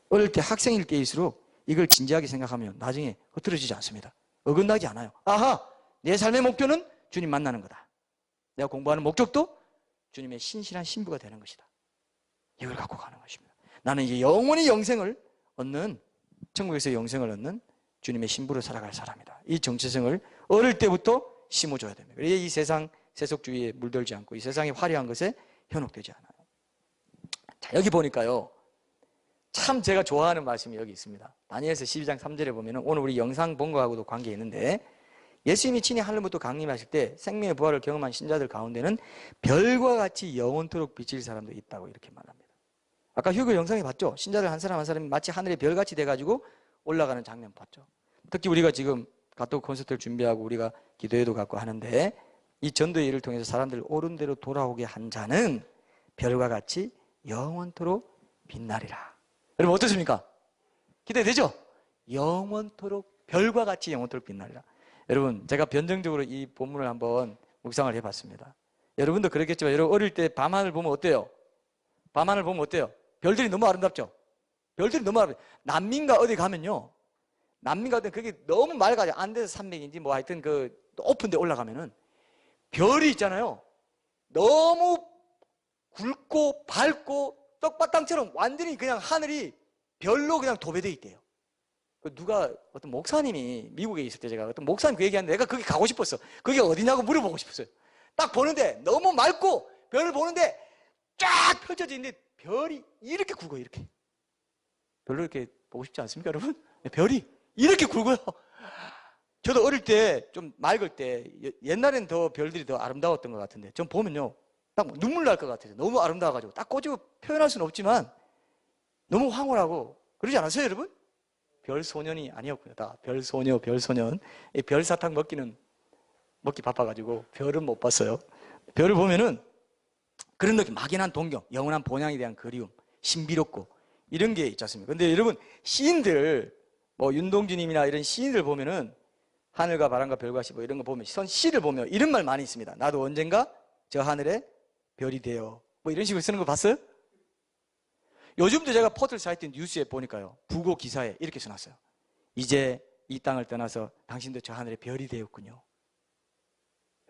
어릴 때 학생일 때일수록 이걸 진지하게 생각하면 나중에 흐트러지지 않습니다. 어긋나지 않아요. 아하! 내 삶의 목표는 주님 만나는 거다. 내가 공부하는 목적도 주님의 신실한 신부가 되는 것이다. 이걸 갖고 가는 것입니다. 나는 이제 영원히 영생을 얻는, 천국에서 영생을 얻는 주님의 신부로 살아갈 사람이다. 이 정체성을 어릴 때부터 심어줘야 됩니다. 그래야 이 세상 세속주의에 물들지 않고 이 세상의 화려한 것에 현혹되지 않아요. 자, 여기 보니까요, 참 제가 좋아하는 말씀이 여기 있습니다. 다니엘서 12장 3절에 보면은, 오늘 우리 영상 본 거하고도 관계 있는데, 예수님이 친히 하늘부터 강림하실 때 생명의 부활을 경험한 신자들 가운데는 별과 같이 영원토록 비칠 사람도 있다고 이렇게 말합니다. 아까 휴거 영상에 봤죠? 신자들 한 사람 한 사람이 마치 하늘의 별같이 돼가지고 올라가는 장면 봤죠? 특히 우리가 지금 갓도 콘서트를 준비하고 우리가 기도회도 갖고 하는데, 이 전도의 일을 통해서 사람들을 옳은 대로 돌아오게 한 자는 별과 같이 영원토록 빛나리라. 여러분 어떻습니까? 기대되죠? 영원토록, 별과 같이 영원토록 빛나리라. 여러분, 제가 변정적으로 이 본문을 한번 묵상을 해봤습니다. 여러분도 그렇겠지만, 여러분 어릴 때 밤하늘 보면 어때요? 밤하늘 보면 어때요? 별들이 너무 아름답죠? 별들이 너무 아름답죠? 난민가 어디 가면요, 난민 같은 그게 너무 맑아요. 안데스 산맥인지 뭐 하여튼 그 오픈 데 올라가면은 별이 있잖아요. 너무 굵고 밝고 떡바탕처럼 완전히 그냥 하늘이 별로 그냥 도배되어 있대요. 누가, 어떤 목사님이, 미국에 있을 때 제가 어떤 목사님 그 얘기하는데 내가 거기 가고 싶었어. 그게 어디냐고 물어보고 싶었어요. 딱 보는데 너무 맑고, 별을 보는데 쫙 펼쳐져 있는데 별이 이렇게 굵어요, 이렇게. 별로 이렇게 보고 싶지 않습니까, 여러분? 별이 이렇게 굵어요. 저도 어릴 때 좀 맑을 때, 옛날엔 더 별들이 더 아름다웠던 것 같은데, 전 보면요, 딱 눈물 날 것 같아요. 너무 아름다워가지고 딱 꼬집어 표현할 수는 없지만 너무 황홀하고 그러지 않았어요, 여러분? 별 소년이 아니었고요. 다 별 소녀, 별 소년. 별 사탕 먹기 바빠가지고 별은 못 봤어요. 별을 보면은 그런 느낌, 막연한 동경, 영원한 본향에 대한 그리움, 신비롭고 이런 게 있지 않습니까? 근데 여러분, 시인들, 뭐 윤동주님이나 이런 시인들 보면은 하늘과 바람과 별과 시 뭐 이런 거 보면, 시를 보면 이런 말 많이 있습니다. 나도 언젠가 저 하늘에 별이 되어, 뭐 이런 식으로 쓰는 거 봤어요? 요즘도 제가 포털 사이트 뉴스에 보니까요, 부고 기사에 이렇게 써놨어요. 이제 이 땅을 떠나서 당신도 저 하늘의 별이 되었군요.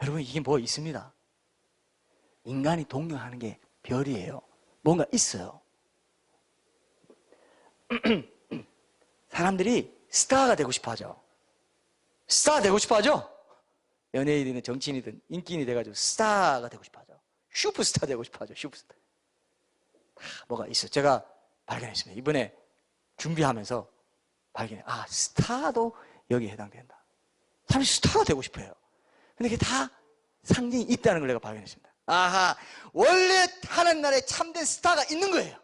여러분, 이게 뭐 있습니다. 인간이 동경하는 게 별이에요. 뭔가 있어요. 사람들이 스타가 되고 싶어 하죠. 스타 되고 싶어 하죠? 연예인이든 정치인이든 인기인이 돼가지고 스타가 되고 싶어 하죠. 슈퍼스타 되고 싶어 하죠. 슈퍼스타. 뭐가 있어요. 제가 발견했습니다. 이번에 준비하면서 발견해. 스타도 여기에 해당된다. 사람이 스타가 되고 싶어요. 근데 그게 다 상징이 있다는 걸 내가 발견했습니다. 원래 하는 날에 참된 스타가 있는 거예요.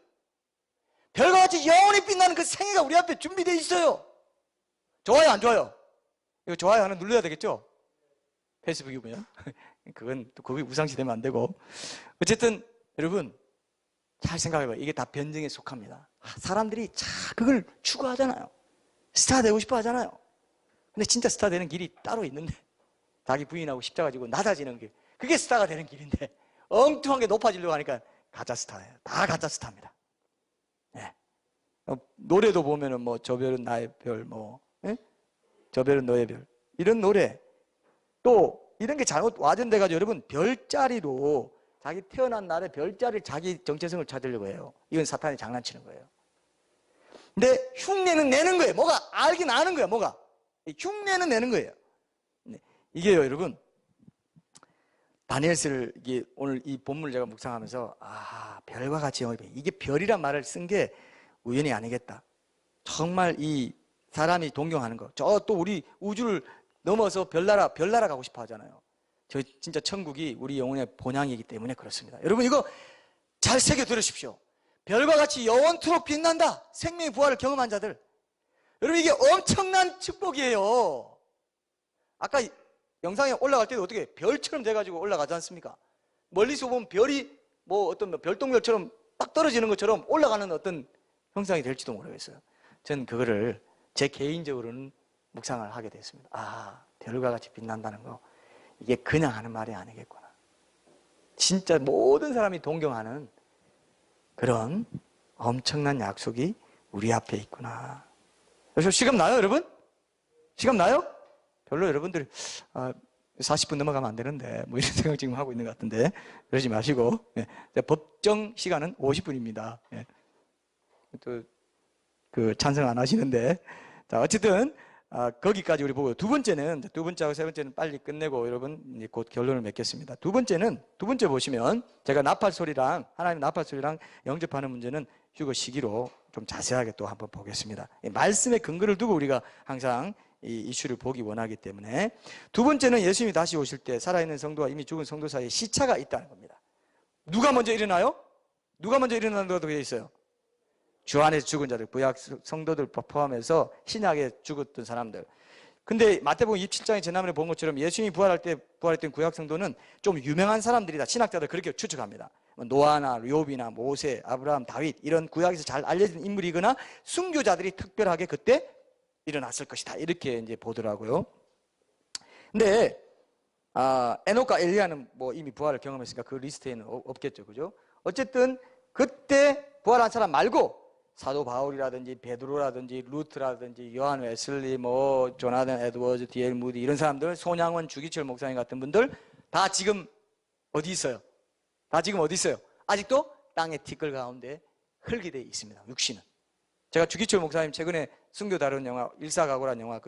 별과 같이 영원히 빛나는 그 생애가 우리 앞에 준비되어 있어요. 좋아요, 안 좋아요? 이거 좋아요 하나 눌러야 되겠죠? 페이스북이고요. 그건 또 그게 우상시 되면 안 되고. 어쨌든 여러분 잘 생각해봐요. 이게 다 변증에 속합니다. 사람들이 그걸 추구하잖아요. 스타 되고 싶어 하잖아요. 근데 진짜 스타 되는 길이 따로 있는데, 자기 부인하고 십자가 지고 낮아지는 길, 그게 스타가 되는 길인데 엉뚱한 게 높아지려고 하니까 가짜 스타예요. 다 가짜 스타입니다. 네. 노래도 보면은 뭐 저 별은 나의 별, 저 별은 너의 별, 이런 노래, 또 이런 게 잘못 와전돼가지고 여러분 별자리로 자기 태어난 날에 별자리를 자기 정체성을 찾으려고 해요. 이건 사탄이 장난치는 거예요. 근데 흉내는 내는 거예요. 뭐가 알긴 아는 거예요. 뭐가 흉내는 내는 거예요. 이게요, 여러분, 다니엘서를 오늘 이 본문을 제가 묵상하면서 별과 같이 영원히, 이게 별이란 말을 쓴 게 우연이 아니겠다. 정말 이 사람이 동경하는 거, 저 또 우리 우주를 넘어서 별나라 가고 싶어 하잖아요. 저 진짜 천국이 우리 영혼의 본향이기 때문에 그렇습니다. 여러분 이거 잘 새겨 들으십시오. 별과 같이 영원토록 빛난다. 생명의 부활을 경험한 자들. 여러분 이게 엄청난 축복이에요. 아까 영상에 올라갈 때도 어떻게 별처럼 돼가지고 올라가지 않습니까? 멀리서 보면 별이 뭐 어떤 별똥별처럼 딱 떨어지는 것처럼 올라가는 어떤 형상이 될지도 모르겠어요. 전 그거를 제 개인적으로는 묵상을 하게 됐습니다. 별과 같이 빛난다는 거, 이게 그냥 하는 말이 아니겠구나. 진짜 모든 사람이 동경하는 그런 엄청난 약속이 우리 앞에 있구나. 그래서 시간 나요, 여러분? 시간 나요? 별로 여러분들이 40분 넘어가면 안 되는데 뭐 이런 생각 지금 하고 있는 것 같은데 그러지 마시고, 법정 시간은 50분입니다. 또 그 찬성 안 하시는데, 자 어쨌든 거기까지 우리 보고, 두 번째하고 세 번째는 빨리 끝내고 여러분 이제 곧 결론을 맺겠습니다. 두 번째 보시면 제가 하나님 나팔 소리랑 영접하는 문제는 휴거 시기로 좀 자세하게 또 한번 보겠습니다. 말씀의 근거를 두고 우리가 항상 이 이슈를 보기 원하기 때문에, 두 번째는 예수님이 다시 오실 때 살아있는 성도와 이미 죽은 성도 사이에 시차가 있다는 겁니다. 누가 먼저 일어나요? 누가 먼저 일어난다고 되어 있어요? 주 안에서 죽은 자들, 구약 성도들 포함해서 신약에 죽었던 사람들. 근데 마태복음 27장에 지난번에 본 것처럼 예수님이 부활했던 구약 성도는 좀 유명한 사람들이다. 신학자들 그렇게 추측합니다. 노아나 욥이나 모세, 아브라함, 다윗, 이런 구약에서 잘 알려진 인물이거나 순교자들이 특별하게 그때 일어났을 것이다. 이렇게 이제 보더라고요. 근데 에녹과 엘리야는 뭐 이미 부활을 경험했으니까 그 리스트에는 없겠죠, 그죠? 어쨌든 그때 부활한 사람 말고 사도 바울이라든지 베드로라든지 루트라든지 요한 웨슬리, 뭐 조나단 에드워즈, D.L. 무디, 이런 사람들, 손양원, 주기철 목사님 같은 분들 다 지금 어디 있어요? 아직도 땅의 티끌 가운데 흙이 되어 있습니다. 육신은. 제가 주기철 목사님 최근에 순교 다룬 영화 일사각오라는 영화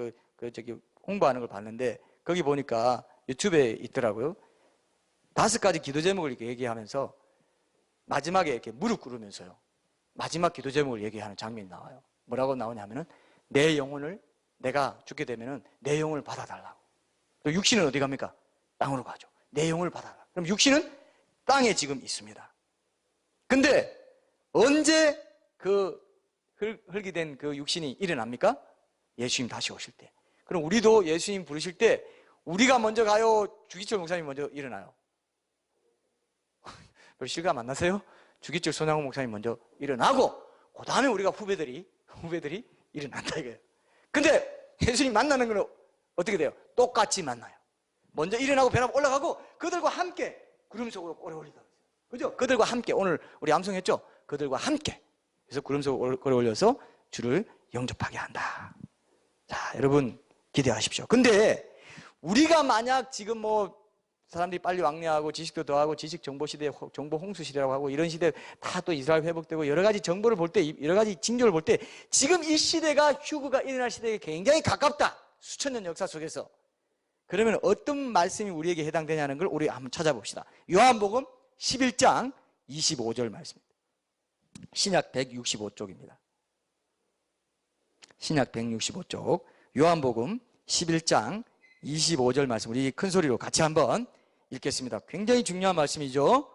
저기 홍보하는 걸 봤는데, 거기 보니까 유튜브에 있더라고요. 5가지 기도 제목을 이렇게 얘기하면서 마지막에 이렇게 무릎 꿇으면서요, 마지막 기도 제목을 얘기하는 장면이 나와요. 뭐라고 나오냐면은, 내 영혼을, 내가 죽게 되면은 내 영혼을 받아달라고. 또 육신은 어디 갑니까? 땅으로 가죠. 내 영혼을 받아달라고. 그럼 육신은 땅에 지금 있습니다. 근데 언제 그 흙이 된 그 육신이 일어납니까? 예수님 다시 오실 때. 그럼 우리도 예수님 부르실 때 우리가 먼저 가요? 주기철 목사님이 먼저 일어나요? 별 실감 안 나세요? 주기철 손양호 목사님 먼저 일어나고, 그 다음에 우리가 후배들이 일어난다 이거예요. 근데 예수님 만나는 건 어떻게 돼요? 똑같이 만나요. 먼저 일어나고 변화가 올라가고 그들과 함께 구름 속으로 오래 올리다. 그죠? 그들과 함께, 오늘 우리 암송했죠? 그들과 함께. 그래서 구름 속으로 오래 올려서 주를 영접하게 한다. 자, 여러분 기대하십시오. 근데 우리가 만약 지금 뭐 사람들이 빨리 왕래하고 지식도 더하고 지식 정보 시대, 정보 홍수 시대라고 하고 이런 시대 다 또 이스라엘 회복되고 여러 가지 정보를 볼 때, 여러 가지 징조를 볼 때 지금 이 시대가 휴거가 일어날 시대에 굉장히 가깝다. 수천 년 역사 속에서. 그러면 어떤 말씀이 우리에게 해당되냐는 걸 우리 한번 찾아봅시다. 요한복음 11장 25절 말씀입니다. 신약 165쪽입니다. 신약 165쪽 요한복음 11장 25절 말씀, 우리 큰 소리로 같이 한번 읽겠습니다. 굉장히 중요한 말씀이죠.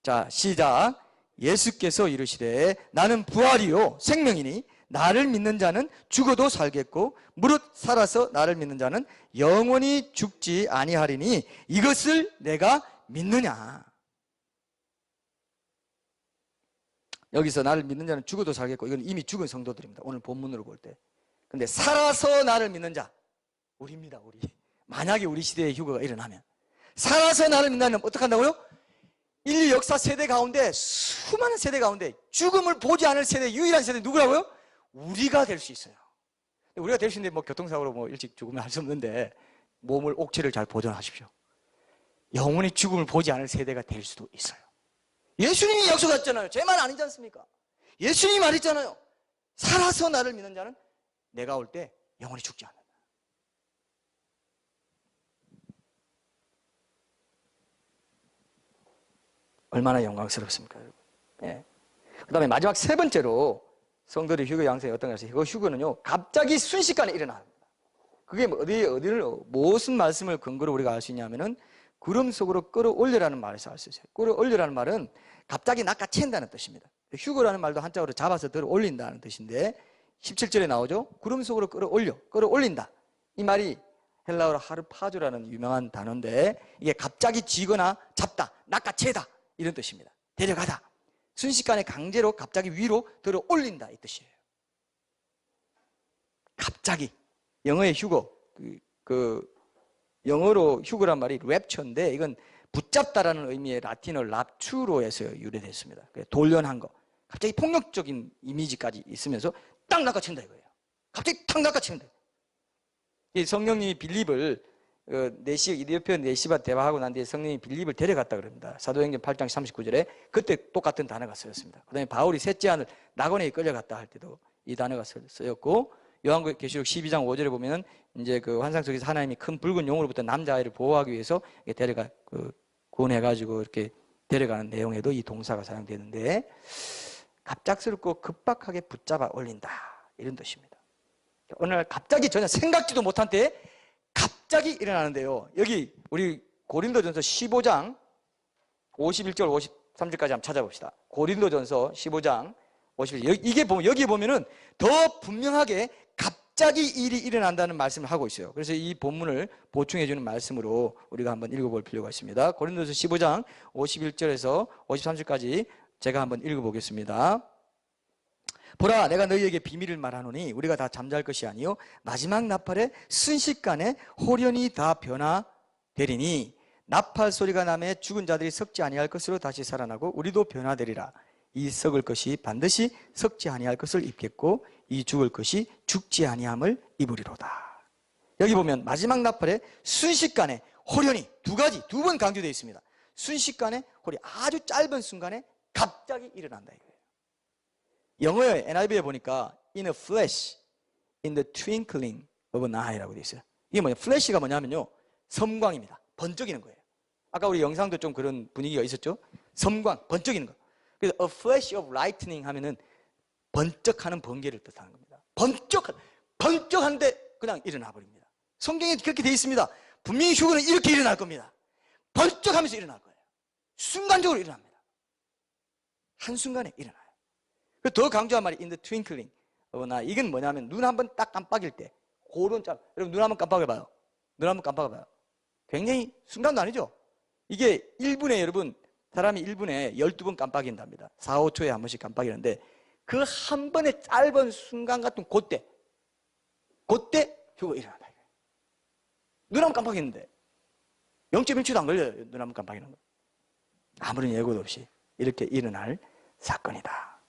자, 시작. 예수께서 이르시되 나는 부활이요 생명이니 나를 믿는 자는 죽어도 살겠고 무릇 살아서 나를 믿는 자는 영원히 죽지 아니하리니 이것을 내가 믿느냐. 여기서 나를 믿는 자는 죽어도 살겠고, 이건 이미 죽은 성도들입니다. 오늘 본문으로 볼 때. 근데 살아서 나를 믿는 자, 우리입니다. 우리. 만약에 우리 시대에 휴거가 일어나면 살아서 나를 믿는다면 어떻게 한다고요? 인류 역사 세대 가운데, 수많은 세대 가운데 죽음을 보지 않을 세대, 유일한 세대 누구라고요? 우리가 될 수 있어요. 우리가 될 수 있는데 뭐 교통사고로 뭐 일찍 죽으면 할 수 없는데 몸을, 옥체를 잘 보존하십시오. 영원히 죽음을 보지 않을 세대가 될 수도 있어요. 예수님이 약속했잖아요. 제 말 아니지 않습니까? 예수님이 말했잖아요. 살아서 나를 믿는 자는 내가 올 때 영원히 죽지 않는다. 얼마나 영광스럽습니까, 여러분? 예. 그 다음에 마지막 세 번째로 성도들의 휴거 양상이 어떤 것이, 그 휴거는요, 갑자기 순식간에 일어납니다. 그게 어디를, 무슨 말씀을 근거로 우리가 알 수 있냐면은, 구름 속으로 끌어올려라는 말에서 알 수 있어요. 끌어올려라는 말은 갑자기 낚아챈다는 뜻입니다. 휴거라는 말도 한자어로 잡아서 들어 올린다는 뜻인데, 17절에 나오죠. 구름 속으로 끌어올린다. 이 말이 헬라어로 하르파조라는 유명한 단어인데, 이게 갑자기 쥐거나 잡다, 낚아채다 이런 뜻입니다. 데려가다. 순식간에 강제로 갑자기 위로 들어 올린다 이 뜻이에요. 갑자기. 영어의 휴거, 영어로 휴거란 말이 랩처인데, 이건 붙잡다라는 의미의 라틴어 랍추로에서 유래됐습니다. 돌연한 거. 갑자기 폭력적인 이미지까지 있으면서 딱 낚아챈다 이거예요. 갑자기 탁 낚아챈다. 이 성령님이 빌립을 이디오피아 네시바 대화하고 난 뒤에 성령님이 빌립을 데려갔다 그럽니다. 사도행전 8장 39절에 그때 똑같은 단어가 쓰였습니다. 그 다음에 바울이 셋째 하늘 낙원에 끌려갔다 할 때도 이 단어가 쓰였고, 요한계시록 12장 5절에 보면은 이제 그 환상 속에서 하나님이 큰 붉은 용으로부터 남자아이를 보호하기 위해서 구원해가지고 이렇게 데려가는 내용에도 이 동사가 사용되는데, 갑작스럽고 급박하게 붙잡아 올린다 이런 뜻입니다. 어느 날 갑자기 전혀 생각지도 못한 때에 갑자기 일어나는데요. 여기 우리 고린도전서 15장 51절 53절까지 한번 찾아봅시다. 고린도전서 15장 51절. 이게 보면, 여기 보면은 더 분명하게 갑자기 일이 일어난다는 말씀을 하고 있어요. 그래서 이 본문을 보충해 주는 말씀으로 우리가 한번 읽어볼 필요가 있습니다. 고린도전서 15장 51절에서 53절까지 제가 한번 읽어보겠습니다. 보라, 내가 너희에게 비밀을 말하노니 우리가 다 잠잘 것이 아니요 마지막 나팔에 순식간에 홀연히 다 변화되리니, 나팔 소리가 나매 죽은 자들이 썩지 아니할 것으로 다시 살아나고 우리도 변화되리라. 이 썩을 것이 반드시 썩지 아니할 것을 입겠고 이 죽을 것이 죽지 아니함을 입으리로다. 여기 보면 마지막 나팔에 순식간에 홀연히, 두 번 강조되어 있습니다. 순식간에, 아주 짧은 순간에 갑자기 일어난다 이거예요. 영어의 NIV에 보니까 in a flash, in the twinkling of an eye라고 되어 있어요. 이게 뭐냐? flash가 뭐냐면요, 섬광입니다. 번쩍이는 거예요. 아까 우리 영상도 좀 그런 분위기가 있었죠? 섬광, 번쩍이는 거. 그래서 a flash of lightning 하면은 번쩍하는 번개를 뜻하는 겁니다. 번쩍하는데 그냥 일어나 버립니다. 성경에 그렇게 되어 있습니다. 분명히 휴거는 이렇게 일어날 겁니다. 번쩍하면서 일어날 거예요. 순간적으로 일어납니다. 한순간에 일어나요. 더 강조한 말이 in the twinkling of an eye. 이건 뭐냐면 눈 한번 딱 깜빡일 때, 그런 짤. 여러분 눈 한번 깜빡여봐요. 눈 한번 깜빡여봐요. 굉장히 순간도 아니죠? 이게 1분에, 여러분, 사람이 1분에 12번 깜빡인답니다. 4, 5초에 한 번씩 깜빡이는데, 그 한 번의 짧은 순간 같은 그때 휴거 일어난다. 눈 한번 깜빡이는데 0.1초도 안 걸려요. 눈 한번 깜빡이는 거. 아무런 예고도 없이 이렇게 일어날 사건이다.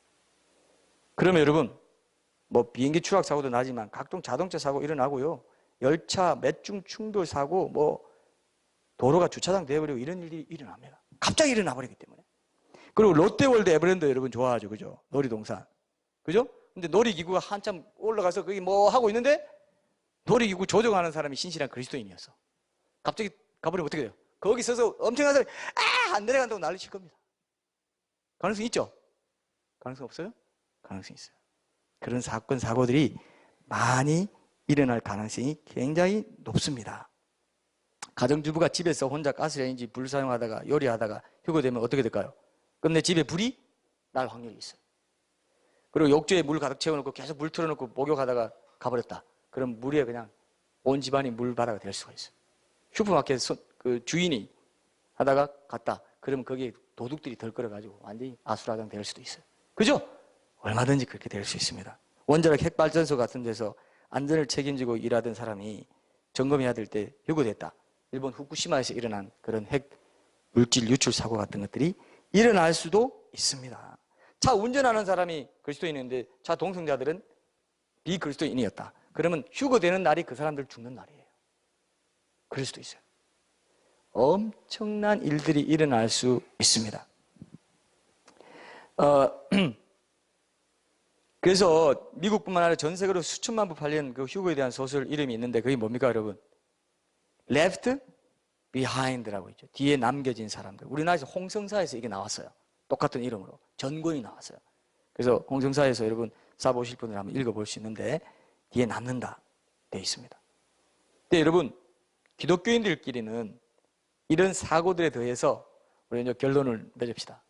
그러면 여러분, 뭐 비행기 추락 사고도 나지만 각종 자동차 사고 일어나고요, 열차 매중 충돌 사고, 뭐 도로가 주차장 되어버리고 이런 일이 일어납니다. 갑자기 일어나 버리기 때문에. 그리고 롯데월드 에버랜드 여러분 좋아하죠, 그죠? 놀이동산, 그죠? 근데 놀이기구가 한참 올라가서 거기 뭐 하고 있는데 놀이기구 조종하는 사람이 신실한 그리스도인이었어. 갑자기 가버리면 어떻게 돼요? 거기 서서 엄청난 사람이 안 내려간다고 난리칠 겁니다. 가능성 있죠? 가능성 없어요? 가능성이 있어요. 그런 사건, 사고들이 많이 일어날 가능성이 굉장히 높습니다. 가정주부가 집에서 혼자 가스레인지 불 사용하다가 요리하다가 휴거되면 어떻게 될까요? 끝내 집에 불이 날 확률이 있어요. 그리고 욕조에 물 가득 채워놓고 계속 물 틀어놓고 목욕하다가 가버렸다. 그럼 물에 그냥 온 집안이 물바다가 될 수가 있어요. 슈퍼마켓 그 주인이 하다가 갔다. 그러면 거기에 도둑들이 덜끓여가지고 완전히 아수라장 될 수도 있어요. 그죠? 얼마든지 그렇게 될 수 있습니다. 원자력 핵발전소 같은 데서 안전을 책임지고 일하던 사람이 점검해야 될 때 휴거됐다. 일본 후쿠시마에서 일어난 그런 핵 물질 유출 사고 같은 것들이 일어날 수도 있습니다. 차 운전하는 사람이 그리스도인인데 차 동승자들은 비그리스도인이었다. 그러면 휴거되는 날이 그 사람들 죽는 날이에요. 그럴 수도 있어요. 엄청난 일들이 일어날 수 있습니다. 그래서 미국뿐만 아니라 전 세계로 수천만 부 팔린 그 휴거에 대한 소설 이름이 있는데 그게 뭡니까 여러분? Left Behind라고 있죠. 뒤에 남겨진 사람들. 우리나라에서 홍성사에서 이게 나왔어요. 똑같은 이름으로. 전권이 나왔어요. 그래서 홍성사에서 여러분 사보실 분들 한번 읽어볼 수 있는데 뒤에 남는다 되어 있습니다. 근데 여러분 기독교인들끼리는 이런 사고들에 대해서 우리 이제 결론을 맺읍시다.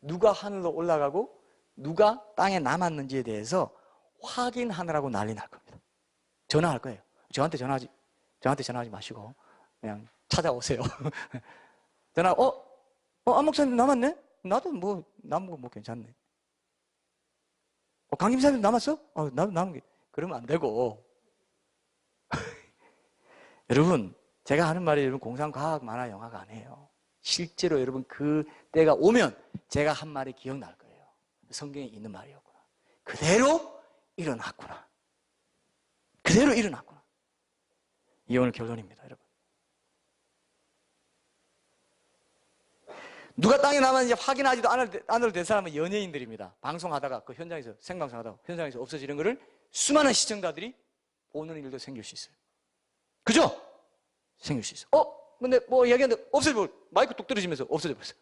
누가 하늘로 올라가고 누가 땅에 남았는지에 대해서 확인하느라고 난리 날 겁니다. 전화할 거예요. 저한테 전화하지 마시고 그냥 찾아오세요. 전화, 안 목사님 남았네? 나도 남은 거 괜찮네. 강 김사님 남았어? 나도 남은 게. 그러면 안 되고. 여러분, 제가 하는 말이 여러분 공상과학 만화 영화가 아니에요. 실제로 여러분 그 때가 오면 제가 한 말이 기억날 거예요. 성경에 있는 말이었구나. 그대로 일어났구나. 그대로 일어났구나. 이게 오늘 결론입니다, 여러분. 누가 땅에 남았는지 확인하지도 않을 된 사람은 연예인들입니다. 방송하다가 그 현장에서 생방송하다가 현장에서 없어지는 것을 수많은 시청자들이 보는 일도 생길 수 있어요. 그죠? 생길 수 있어요. 근데 뭐 이야기하는데 없어져 마이크 뚝 떨어지면서 없어져 버렸어요.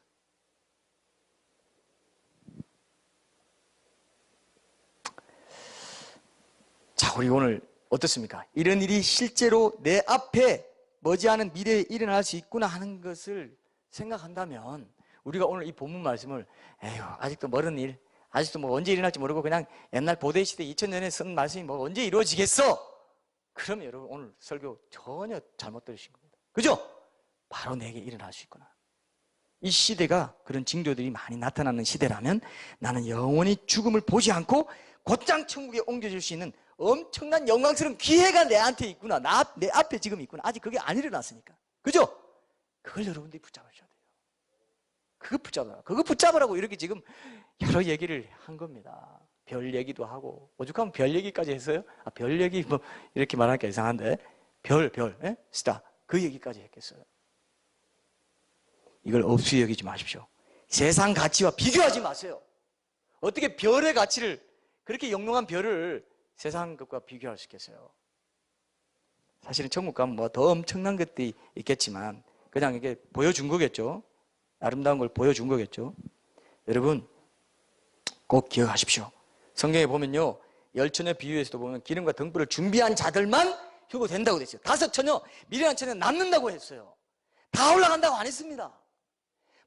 자, 우리 오늘 어떻습니까? 이런 일이 실제로 내 앞에 머지않은 미래에 일어날 수 있구나 하는 것을 생각한다면 우리가 오늘 이 본문 말씀을 에휴 아직도 멀은 일, 아직도 뭐 언제 일어날지 모르고 그냥 옛날 고대 시대 2000년에 쓴 말씀이 뭐 언제 이루어지겠어? 그러면 여러분 오늘 설교 전혀 잘못 들으신 겁니다. 그죠? 바로 내게 일어날 수 있구나. 이 시대가 그런 징조들이 많이 나타나는 시대라면 나는 영원히 죽음을 보지 않고 곧장 천국에 옮겨질 수 있는 엄청난 영광스러운 기회가 내한테 있구나. 내 앞에 지금 있구나. 아직 그게 안 일어났으니까. 그죠? 그걸 여러분들이 붙잡으셔야 돼요. 그거 붙잡으라고 이렇게 지금 여러 얘기를 한 겁니다. 별 얘기도 하고, 오죽하면 별 얘기까지 했어요? 별 얘기 뭐, 이렇게 말하니까 이상한데. 스타. 그 얘기까지 했겠어요. 이걸 없이 여기지 마십시오. 세상 가치와 비교하지 마세요. 어떻게 별의 가치를, 그렇게 영롱한 별을 세상 것과 비교할 수 있겠어요? 사실은 천국 가면 뭐 더 엄청난 것들이 있겠지만, 그냥 이게 보여준 거겠죠? 아름다운 걸 보여준 거겠죠? 여러분, 꼭 기억하십시오. 성경에 보면요, 열처녀 비유에서도 보면 기름과 등불을 준비한 자들만 휴거된다고 됐어요. 5처녀, 미련한 처녀 남는다고 했어요. 다 올라간다고 안 했습니다.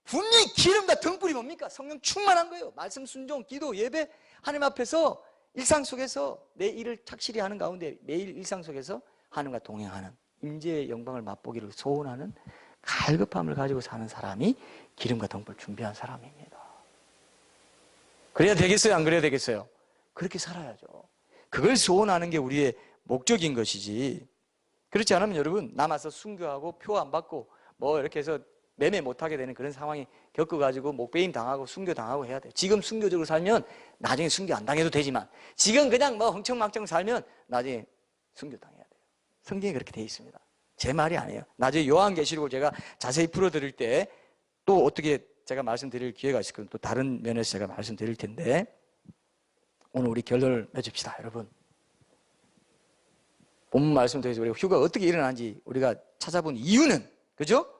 분명히 기름과 등불이 뭡니까? 성령 충만한 거예요. 말씀 순종, 기도, 예배, 하나님 앞에서 일상 속에서 내 일을 착실히 하는 가운데 매일 일상 속에서 하나님과 동행하는 임재의 영광을 맛보기를 소원하는 갈급함을 가지고 사는 사람이 기름과 등불 준비한 사람입니다. 그래야 되겠어요? 안 그래야 되겠어요? 그렇게 살아야죠. 그걸 소원하는 게 우리의 목적인 것이지. 그렇지 않으면 여러분 남아서 순교하고 표 안 받고 뭐 이렇게 해서 매매 못하게 되는 그런 상황이 겪어가지고 목배임 당하고 순교 당하고 해야 돼요. 지금 순교적으로 살면 나중에 순교 안 당해도 되지만 지금 그냥 뭐 흥청망청 살면 나중에 순교 당해야 돼요. 성경에 그렇게 돼 있습니다. 제 말이 아니에요. 나중에 요한계시록을 제가 자세히 풀어드릴 때 또 어떻게 제가 말씀드릴 기회가 있을 거예요. 또 다른 면에서 제가 말씀드릴 텐데 오늘 우리 결론을 맺읍시다. 여러분, 본문 말씀 통해서 우리가 휴가가 어떻게 일어나는지 우리가 찾아본 이유는, 그죠?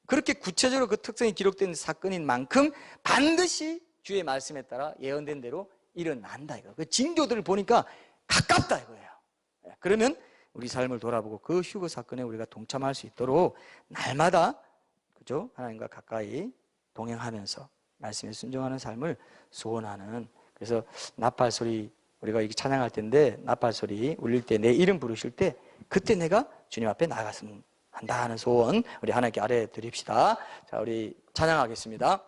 그렇게 구체적으로 그 특성이 기록된 사건인 만큼 반드시 주의 말씀에 따라 예언된 대로 일어난다 이거. 그 징조들을 보니까 가깝다 이거예요. 그러면 우리 삶을 돌아보고 그 휴거 사건에 우리가 동참할 수 있도록 날마다 그죠? 하나님과 가까이 동행하면서 말씀에 순종하는 삶을 소원하는. 그래서 나팔 소리 우리가 이렇게 찬양할 텐데 나팔 소리 울릴 때 내 이름 부르실 때 그때 내가 주님 앞에 나갔으면 한다 하는 소원 우리 하나님께 아뢰 드립시다. 자, 우리 찬양하겠습니다.